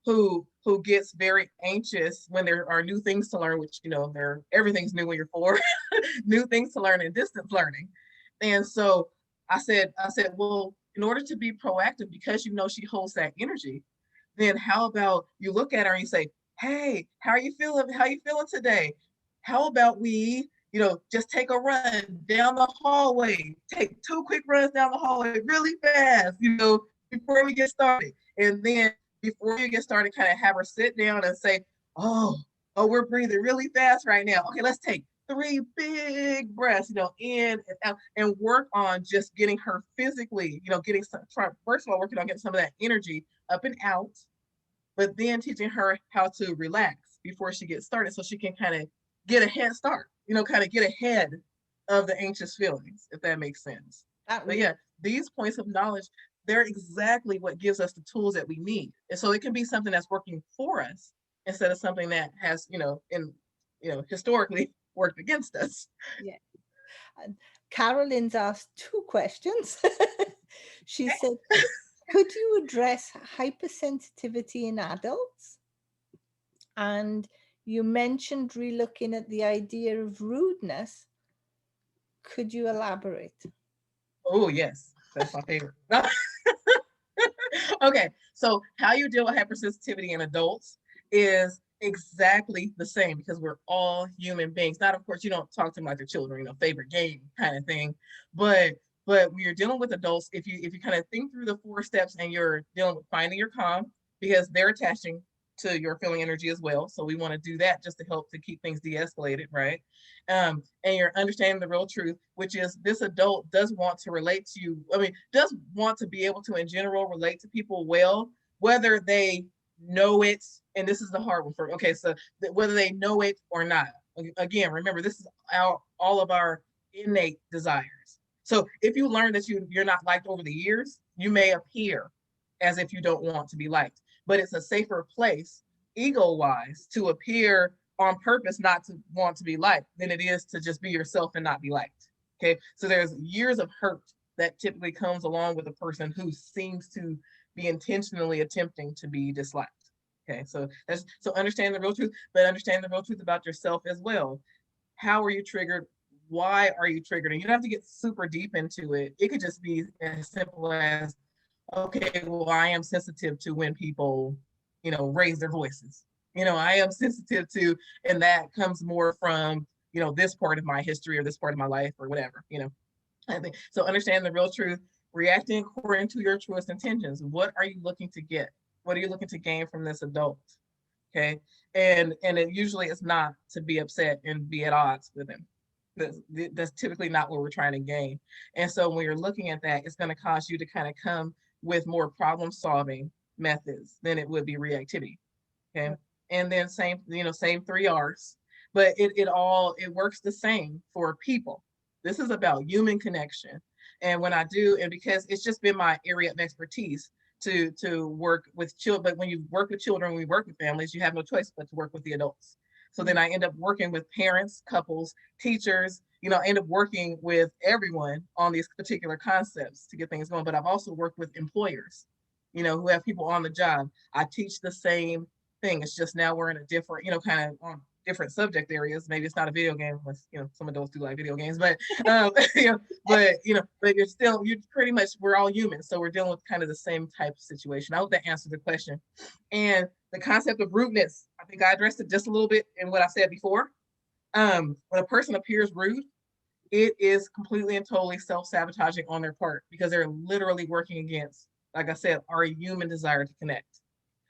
who gets very anxious when there are new things to learn, which everything's new when you're 4, new things to learn in distance learning. And so I said, well, in order to be proactive, because she holds that energy, then how about you look at her and you say, hey, how are you feeling? How are you feeling today? How about we, just take a run down the hallway, take 2 quick runs down the hallway really fast, before we get started. And then before you get started, kind of have her sit down and say, oh, we're breathing really fast right now. Okay, let's take 3 big breaths, in and out, and work on just getting her physically, getting some, first of all, working on getting some of that energy up and out, but then teaching her how to relax before she gets started so she can kind of get a head start, kind of get ahead of the anxious feelings, if that makes sense. that But really. yeah, these points of knowledge, they're exactly what gives us the tools that we need. And so it can be something that's working for us instead of something that has, historically worked against us. Yeah. And Carolyn's asked two questions. She said, could you address hypersensitivity in adults? And you mentioned relooking at the idea of rudeness. Could you elaborate? Oh, yes, that's my favorite. Okay, so how you deal with hypersensitivity in adults is exactly the same because we're all human beings. Not, of course, you don't talk to them like your children, favorite game kind of thing, but when you're dealing with adults, if you kind of think through the 4 steps and you're dealing with finding your calm because they're attaching to your feeling energy as well. So we want to do that just to help to keep things de-escalated, right? And you're understanding the real truth, which is this adult does want to relate to you. I mean, does want to be able to, in general, relate to people well, whether they know it. And this is the hard one for, okay, so whether they know it or not. Again, remember, this is all of our innate desires. So if you learn that you're not liked over the years, you may appear as if you don't want to be liked. But it's a safer place, ego wise, to appear on purpose not to want to be liked than it is to just be yourself and not be liked. Okay. So there's years of hurt that typically comes along with a person who seems to be intentionally attempting to be disliked. Okay. So understand the real truth, but understand the real truth about yourself as well. How are you triggered? Why are you triggered? And you don't have to get super deep into it. It could just be as simple as, okay, well, I am sensitive to when people, raise their voices. I am sensitive to, and that comes more from, this part of my history or this part of my life or whatever. I think so. Understand the real truth, reacting according to your truest intentions. What are you looking to get? What are you looking to gain from this adult? Okay. And it usually is not to be upset and be at odds with him. That's typically not what we're trying to gain. And so when you're looking at that, it's going to cause you to kind of come with more problem solving methods than it would be reactivity. Okay. And then same 3 R's, but it works the same for people. This is about human connection. And when I do, and because it's just been my area of expertise to work with children, but when you work with children, we work with families, you have no choice but to work with the adults. So then I end up working with parents, couples, teachers, I end up working with everyone on these particular concepts to get things going. But I've also worked with employers, who have people on the job. I teach the same thing. It's just now we're in a different, kind of on different subject areas. Maybe it's not a video game, unless some adults do like video games, but but you're pretty much, we're all humans, so we're dealing with kind of the same type of situation. I hope that answers the question. And the concept of rudeness, I think I addressed it just a little bit in what I said before. When a person appears rude, it is completely and totally self-sabotaging on their part because they're literally working against, like I said, our human desire to connect.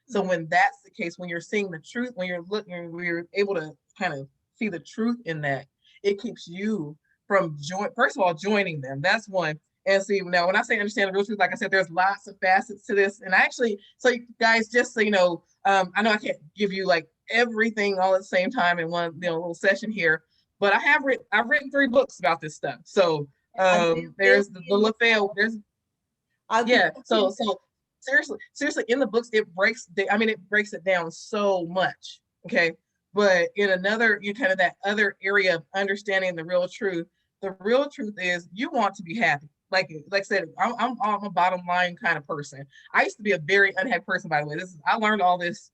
So when that's the case, when you're seeing the truth, when you're looking, when you're able to kind of see the truth in that, it keeps you from first of all, joining them. That's one. And see, now when I say understand the real truth, like I said, there's lots of facets to this. And actually, so you guys, just so you know, I know I can't give you like everything all at the same time in one little session here, but I've written 3 books about this stuff. So And there's the Lafaya, there's I'll be yeah. So putting, so seriously, in the books, it breaks it down so much. Okay. But in another, you kind of that other area of understanding the real truth is you want to be happy. Like I said, I'm a bottom line kind of person. I used to be a very unhappy person, by the way. I learned all this,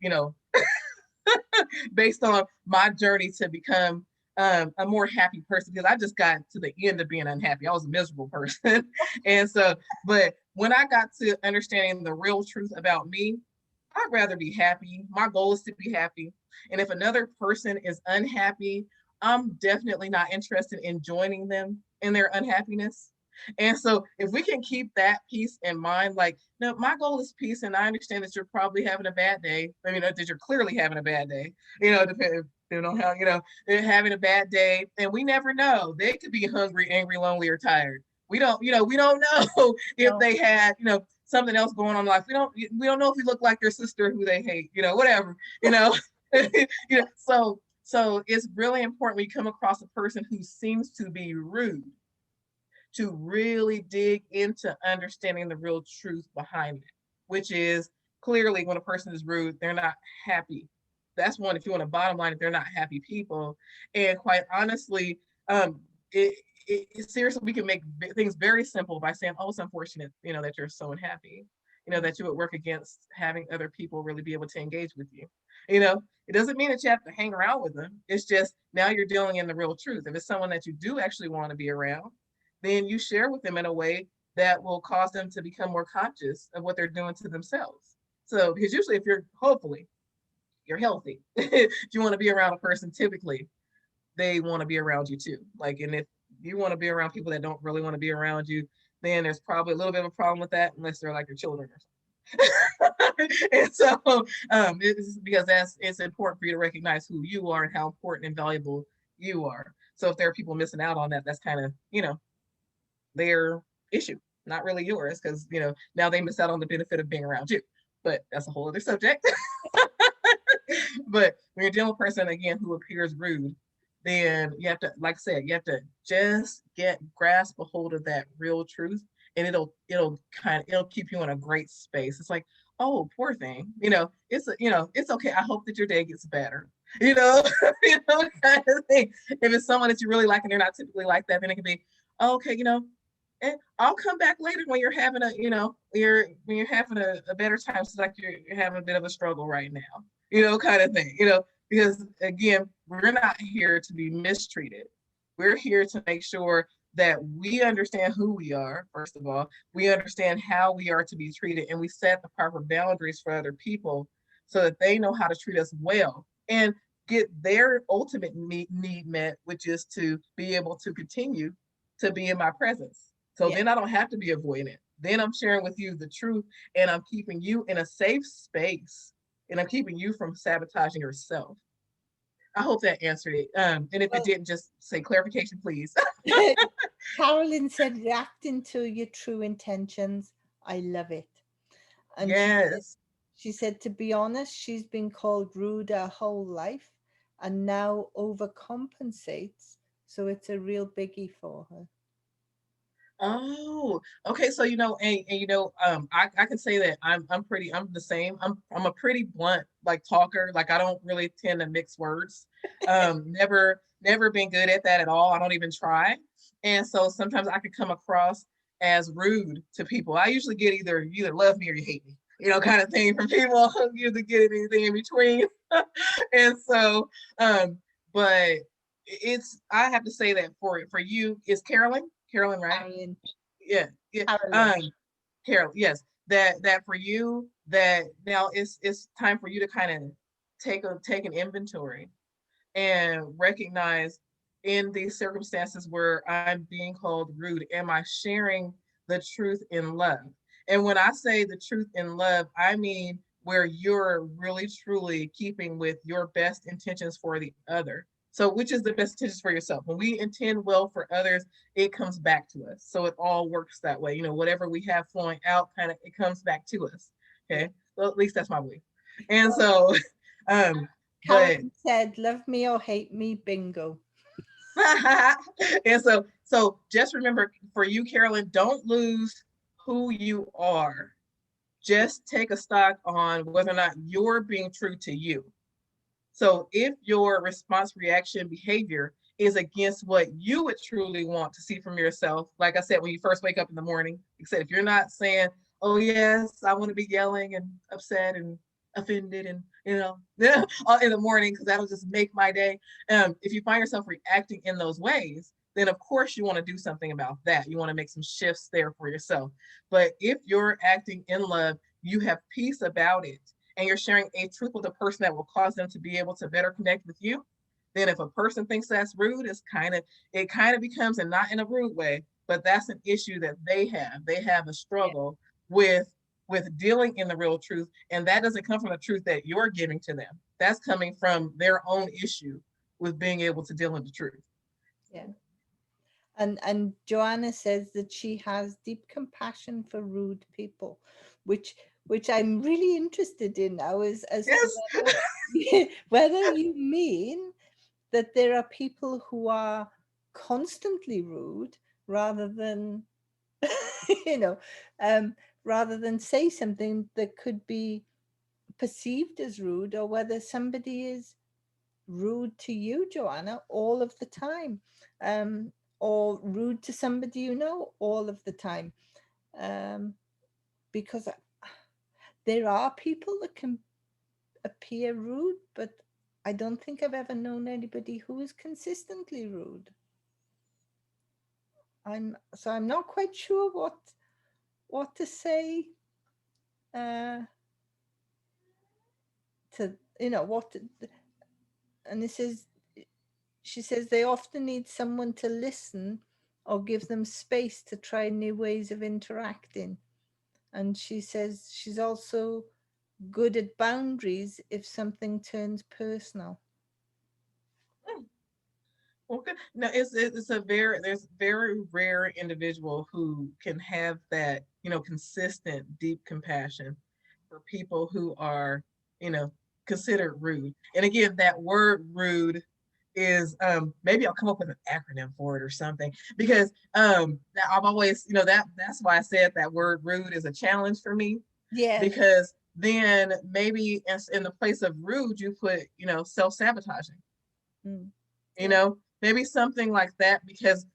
based on my journey to become a more happy person because I just got to the end of being unhappy. I was a miserable person. And so, but when I got to understanding the real truth about me, I'd rather be happy. My goal is to be happy. And if another person is unhappy, I'm definitely not interested in joining them in their unhappiness. And so if we can keep that piece in mind, like, no, my goal is peace, and I understand that you're probably having a bad day. I mean, that you're clearly having a bad day, depending on how, they're having a bad day. And we never know. They could be hungry, angry, lonely, or tired. We don't know if they had, something else going on in life. We don't know if we look like their sister who they hate, whatever, so it's really important when you come across a person who seems to be rude to really dig into understanding the real truth behind it, which is clearly when a person is rude, they're not happy. That's one. If you want a bottom line, if they're not happy people, and quite honestly, um, it, seriously, we can make things very simple by saying, "Oh, it's unfortunate, that you're so unhappy, that you would work against having other people really be able to engage with you." It doesn't mean that you have to hang around with them. It's just now you're dealing in the real truth. If it's someone that you do actually want to be around, then you share with them in a way that will cause them to become more conscious of what they're doing to themselves. So, because usually, if you're hopefully you're healthy, if you want to be around a person, typically they want to be around you too. Like, and if you want to be around people that don't really want to be around you, then there's probably a little bit of a problem with that, unless they're like your children or something. And so, it's because it's important for you to recognize who you are and how important and valuable you are. So if there are people missing out on that, that's kind of their issue, not really yours, because now they miss out on the benefit of being around you. But that's a whole other subject. But when you're dealing with a person again who appears rude, then you have to, like I said, you have to just grasp a hold of that real truth, and it'll keep you in a great space. It's like, oh, poor thing, it's okay. I hope that your day gets better. Kind of thing. If it's someone that you really like and they're not typically like that, then it can be, oh, okay, and I'll come back later when you're having when you're having a better time. It's like you're having a bit of a struggle right now, kind of thing, because again, we're not here to be mistreated. We're here to make sure that we understand who we are, first of all, we understand how we are to be treated, and we set the proper boundaries for other people so that they know how to treat us well and get their ultimate need met, which is to be able to continue to be in my presence. So Yeah. then I don't have to be avoiding it. Then I'm sharing with you the truth, and I'm keeping you in a safe space, and I'm keeping you from sabotaging yourself. I hope that answered it. And if it Well, didn't, just say clarification, please. Carolyn said, reacting to your true intentions. I love it. And Yes. she said, to be honest, she's been called rude her whole life and now overcompensates. So it's a real biggie for her. Oh, okay. So I can say that I'm the same. I'm a pretty blunt like talker. Like I don't really tend to mix words. Never been good at that at all. I don't even try. And so sometimes I could come across as rude to people. I usually get either you either love me or you hate me, kind of thing from people. You usually get anything in between. And so, but I have to say that for you, is Carolyn, right? Carolyn, Yeah, yeah. Carolyn. Carol, yes. That for you, that now it's time for you to kind of take an inventory and recognize, in these circumstances where I'm being called rude, am I sharing the truth in love? And when I say the truth in love, I mean where you're really truly keeping with your best intentions for the other. So, which is the best intentions for yourself? When we intend well for others, it comes back to us. So it all works that way. Whatever we have flowing out, kind of it comes back to us. Yeah. Okay. Well, at least that's my belief. And Well, so, um, but Carolyn said, love me or hate me, bingo. and so just remember, for you, Carolyn, don't lose who you are. Just take a stock on whether or not you're being true to you. So if your response, reaction, behavior is against what you would truly want to see from yourself, like I said, when you first wake up in the morning, like I said, if you're not saying, oh yes, I want to be yelling and upset and offended and in the morning, because that'll just make my day. If you find yourself reacting in those ways, then of course you want to do something about that. You want to make some shifts there for yourself. But if you're acting in love, you have peace about it, and you're sharing a truth with a person that will cause them to be able to better connect with you, then if a person thinks that's rude, it kind of becomes, and not in a rude way, but that's an issue that they have. They have a Yeah. struggle with dealing in the real truth, and that doesn't come from the truth that you're giving to them. That's coming from their own issue with being able to deal in the truth. Yeah. And Joanna says that she has deep compassion for rude people, which which I'm really interested in now, as to Yes. whether whether you mean that there are people who are constantly rude rather than you know, um, rather than say something that could be perceived as rude, or whether somebody is rude to you, Joanna, all of the time, um, or rude to somebody you know all of the time. Um, because there are people that can appear rude, but I don't think I've ever known anybody who is consistently rude. I'm not quite sure what to say, uh, to what to, and this is she says they often need someone to listen or give them space to try new ways of interacting. And she says she's also good at boundaries if something turns personal. Hmm. Okay. No, it's a very there's very rare individual who can have that, consistent, deep compassion for people who are, you know, considered rude. And again, that word rude is maybe I'll come up with an acronym for it or something because I've always, that's why I said that word rude is a challenge for me Yeah. because then maybe in the place of rude you put, self-sabotaging, Mm. you Yeah. know, maybe something like that because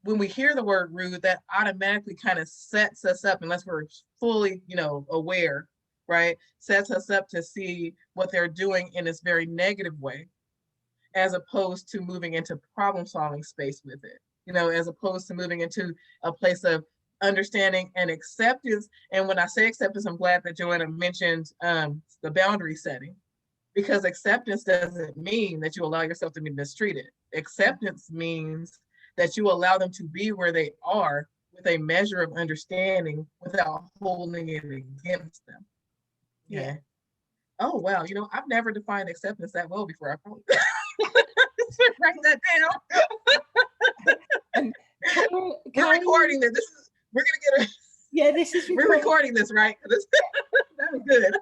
when we hear the word rude, that automatically kind of sets us up, unless we're fully, aware, right? Sets us up to see what they're doing in this very negative way, as opposed to moving into problem solving space with it, as opposed to moving into a place of understanding and acceptance. And when I say acceptance, I'm glad that Joanna mentioned the boundary setting, because acceptance doesn't mean that you allow yourself to be mistreated. Acceptance means that you allow them to be where they are with a measure of understanding without holding it against them. Okay. Yeah. Oh wow, I've never defined acceptance that well before. I probably write that down. And We're Carolyn, recording this. We're gonna get yeah, this is we're recorded. recording this, right? That was good.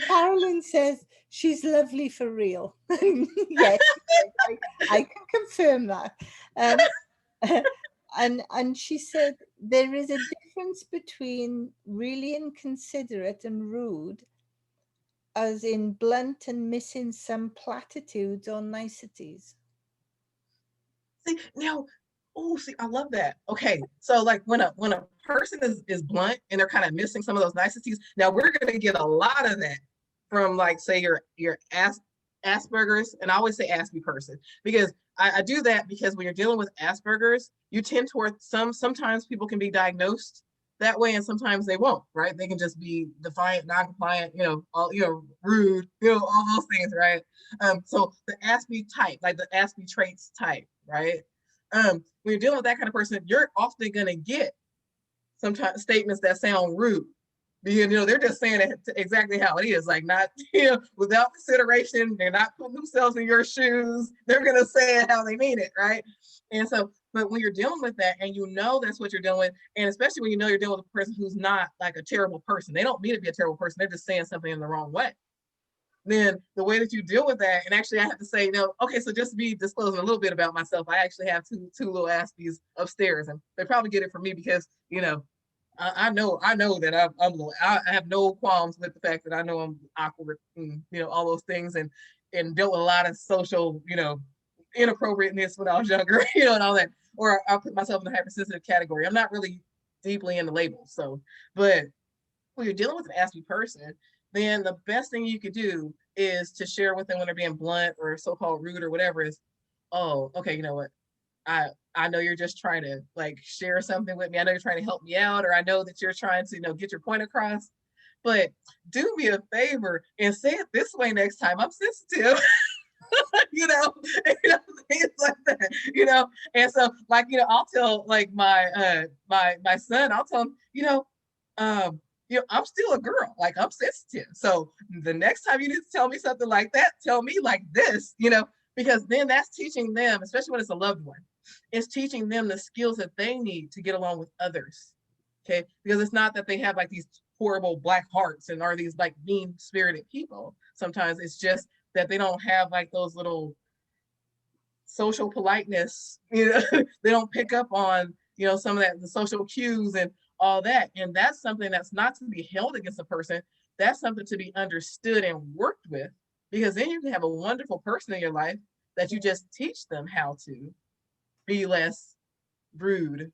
Carolyn says she's lovely for real. Yes, I can confirm that. Um, and she said there is a difference between really inconsiderate and rude, as in blunt and missing some platitudes or niceties. See now, oh, see, I love that. Okay, so like when a person is blunt and they're kind of missing some of those niceties. Now we're gonna get a lot of that from like say your Asperger's, and I always say Aspie person because I do that because when you're dealing with Asperger's, you tend toward sometimes people can be diagnosed that way and sometimes they won't, right? They can just be defiant, non-compliant, all rude, all those things, right? So the Aspie type, like the Aspie traits type, right? When you're dealing with that kind of person, you're often gonna get sometimes statements that sound rude. Because they're just saying it exactly how it is, like not without consideration. They're not putting themselves in your shoes. They're gonna say it how they mean it, right? And so, but when you're dealing with that, and that's what you're dealing with, and especially when you're dealing with a person who's not like a terrible person, they don't mean to be a terrible person. They're just saying something in the wrong way. Then the way that you deal with that, and actually I have to say, okay, so just to be disclosing a little bit about myself, I actually have two little Aspies upstairs, and they probably get it from me because I know that I have no qualms with the fact that I know I'm awkward, and, all those things, and dealt with a lot of social, inappropriateness when I was younger, and all that. Or I'll put myself in the hypersensitive category. I'm not really deeply into labels, so but when you're dealing with an Aspie person, then the best thing you could do is to share with them when they're being blunt or so-called rude or whatever is, oh, okay, you know what? I know you're just trying to like share something with me. I know you're trying to help me out, or I know that you're trying to, get your point across. But do me a favor and say it this way next time. I'm sensitive, you know, things like that, And so, like, I'll tell like my son, I'll tell him, I'm still a girl, like I'm sensitive. So the next time you need to tell me something like that, tell me like this, because then that's teaching them, especially when it's a loved one, it's teaching them the skills that they need to get along with others. Okay. Because it's not that they have like these horrible black hearts and are these like mean spirited people. Sometimes it's just that they don't have like those little social politeness, they don't pick up on, some of that, the social cues and all that. And that's something that's not to be held against a person. that's something to be understood and worked with, because then you can have a wonderful person in your life that you just teach them how to be less rude,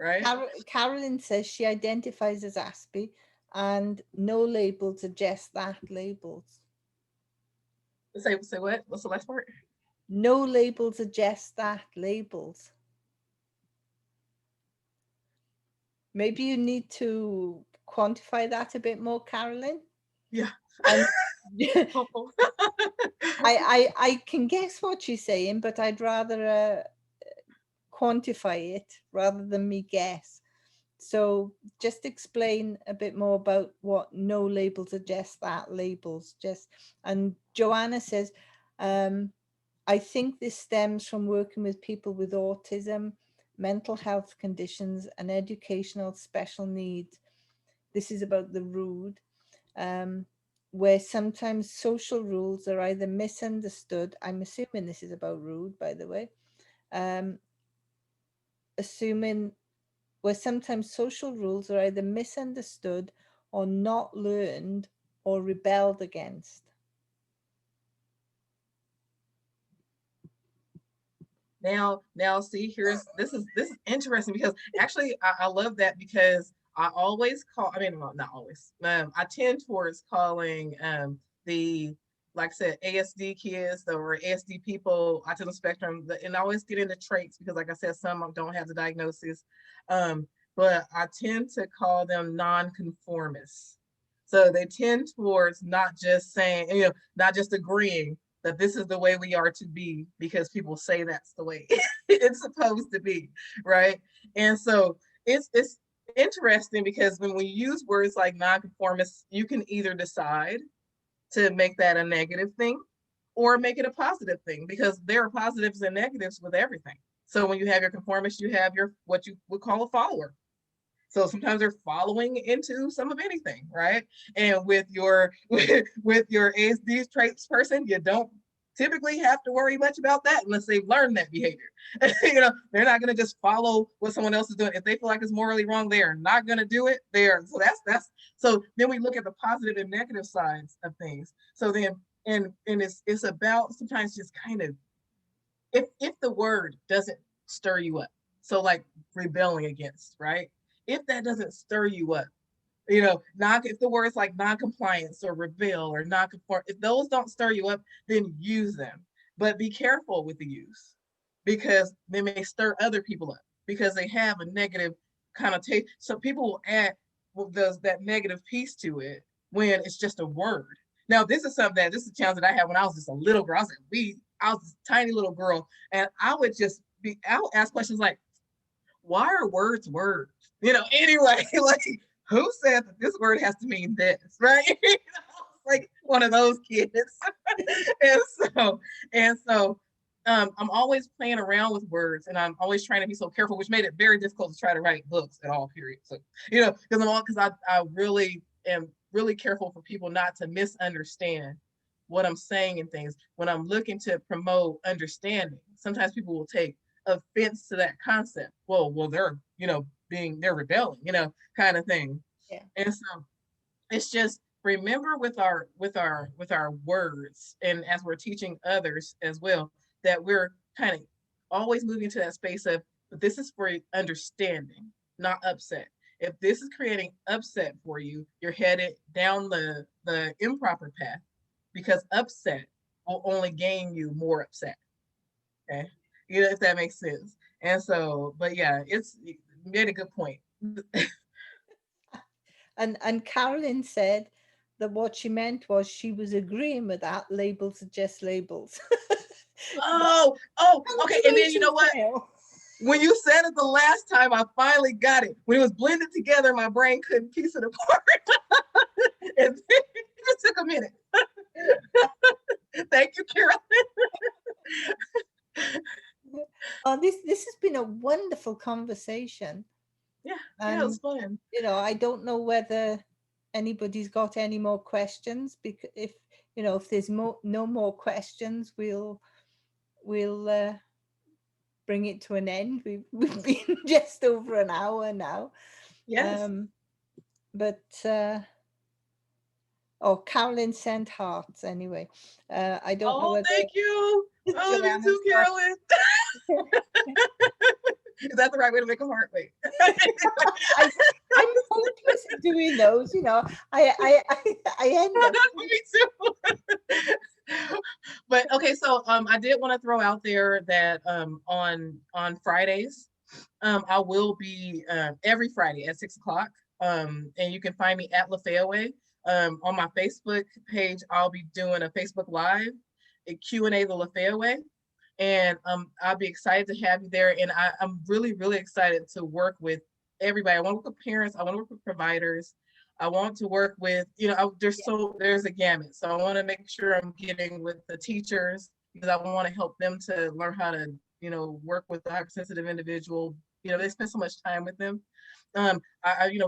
right? Carolyn says she identifies as Aspie and no labels are just that, labels. Say what? What's the last part? No labels are just that, labels. Maybe you need to quantify that a bit more, Carolyn. Yeah. And I can guess what she's saying, but I'd rather quantify it rather than me guess. So just explain a bit more about what no labels are just that, labels. Just, and Joanna says, I think this stems from working with people with autism, mental health conditions, and educational special needs. This is about the rude, um, where sometimes social rules are either misunderstood. I'm assuming this is about rude, by the way. Um, assuming where sometimes social rules are either misunderstood or not learned or rebelled against. Now, see, here's this is interesting, because actually I love that, because I always call, I mean, well, not always, I tend towards calling the, like I said, ASD kids or ASD people, autism spectrum, and I always get into traits, because like I said, some don't have the diagnosis, but I tend to call them non-conformists. So they tend towards not just saying, not just agreeing that this is the way we are to be because people say that's the way it's supposed to be, right? And so it's interesting, because when we use words like nonconformist, you can either decide to make that a negative thing or make it a positive thing, because there are positives and negatives with everything. So when you have your conformist, you have your what you would call a follower. So sometimes they're following into some of anything, right? And with your with your ASD traits person, you don't typically have to worry much about that unless they've learned that behavior. They're not going to just follow what someone else is doing. If they feel like it's morally wrong, they are not going to do it. So that's so then we look at the positive and negative sides of things. So then and it's about sometimes just kind of, if the word doesn't stir you up, so like rebelling against, right? If that doesn't stir you up, not if the words like non-compliance or rebel or non-conform, if those don't stir you up, then use them. But be careful with the use, because they may stir other people up because they have a negative connotation. So people will add that negative piece to it when it's just a word. Now, this is a challenge that I had when I was just a little girl. I was a tiny little girl, and I would ask questions like, why are words words? Anyway, like, who said that this word has to mean this, right? Like one of those kids. and so, and so, I'm always playing around with words, and I'm always trying to be so careful, which made it very difficult to try to write books at all. Period. So, because I really am really careful for people not to misunderstand what I'm saying and things when I'm looking to promote understanding. Sometimes people will take offense to that concept. Well, they're rebelling, kind of thing. Yeah. And so it's just remember with our words, and as we're teaching others as well, that we're kind of always moving to that space of, but this is for understanding, not upset. If this is creating upset for you, you're headed down the improper path, because upset will only gain you more upset. Okay. If that makes sense. And so, but yeah, you made a good point. And Carolyn said that what she meant was she was agreeing with that, labels are just labels. Okay. And then you know Punctuation what? fail. When you said it the last time, I finally got it. When it was blended together, my brain couldn't piece it apart. It just took a minute. Thank you, Carol. Oh, this has been a wonderful conversation. Yeah, yeah, it was And fun. I don't know whether anybody's got any more questions, because if there's no more questions, we'll bring it to an end. We've been just over an hour now. Yes. But Oh, Carolyn sent hearts anyway. I don't know Oh, whether thank you. I love you too, Joanna's got. Carolyn. Is that the right way to make a heart? Wait. I I'm hopeless at doing those. I end up. Me too. But okay, so I did want to throw out there that on Fridays, I will be every Friday at 6 o'clock. And you can find me at Lafaya Way. On my Facebook page, I'll be doing a Facebook Live, a Q&A the Lafaya Way. And I'll be excited to have you there. And I'm really, really excited to work with everybody. I want to work with parents. I want to work with providers. I want to work with, there's a gamut. So I want to make sure I'm getting with the teachers because I want to help them to learn how to, work with the hypersensitive individual. They spend so much time with them.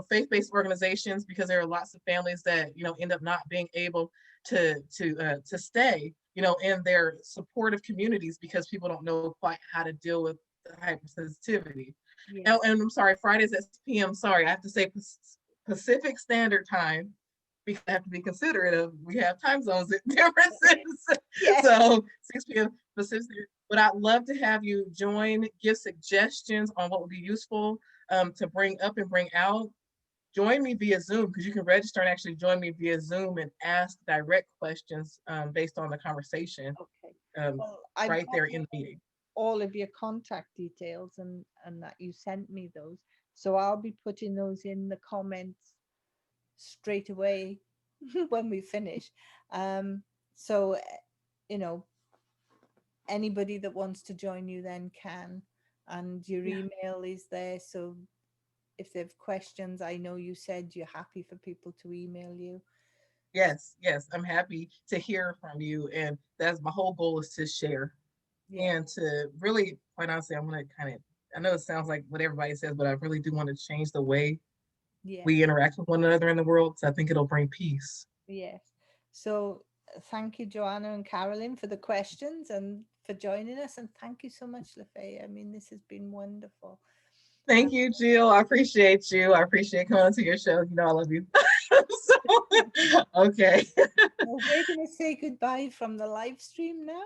Faith-based organizations, because there are lots of families that, end up not being able to stay, in their supportive communities because people don't know quite how to deal with the hypersensitivity. Yes. And I'm sorry, Fridays at 6 p.m. Sorry, I have to say Pacific Standard Time because I have to be considerate of we have time zones differences. Yes. So 6 p.m. Pacific. But I'd love to have you join, give suggestions on what would be useful to bring up and bring out. Join me via Zoom because you can register and actually join me via Zoom and ask direct questions based on the conversation Okay. um, Well, I've right got there in the meeting. all of your contact details and that you sent me those. So I'll be putting those in the comments straight away when we finish. So you know, anybody that wants to join you then can, and your Yeah. email is there. So if they have questions, I know you said you're happy for people to email you. Yes, yes, I'm happy to hear from you. And that's my whole goal is to share Yeah, and to really, quite honestly, I'm going to kind of, I know it sounds like what everybody says, but I really do want to change the way yes, we interact with one another in the world. So I think it'll bring peace. yes. So thank you, Joanna and Carolyn, for the questions and for joining us. And thank you so much, Lafay. I mean, this has been wonderful. Uh, Thank you, Jill. I appreciate you. I appreciate coming to your show. You know, I love you. So, okay. well, we're going to say goodbye from the live stream now.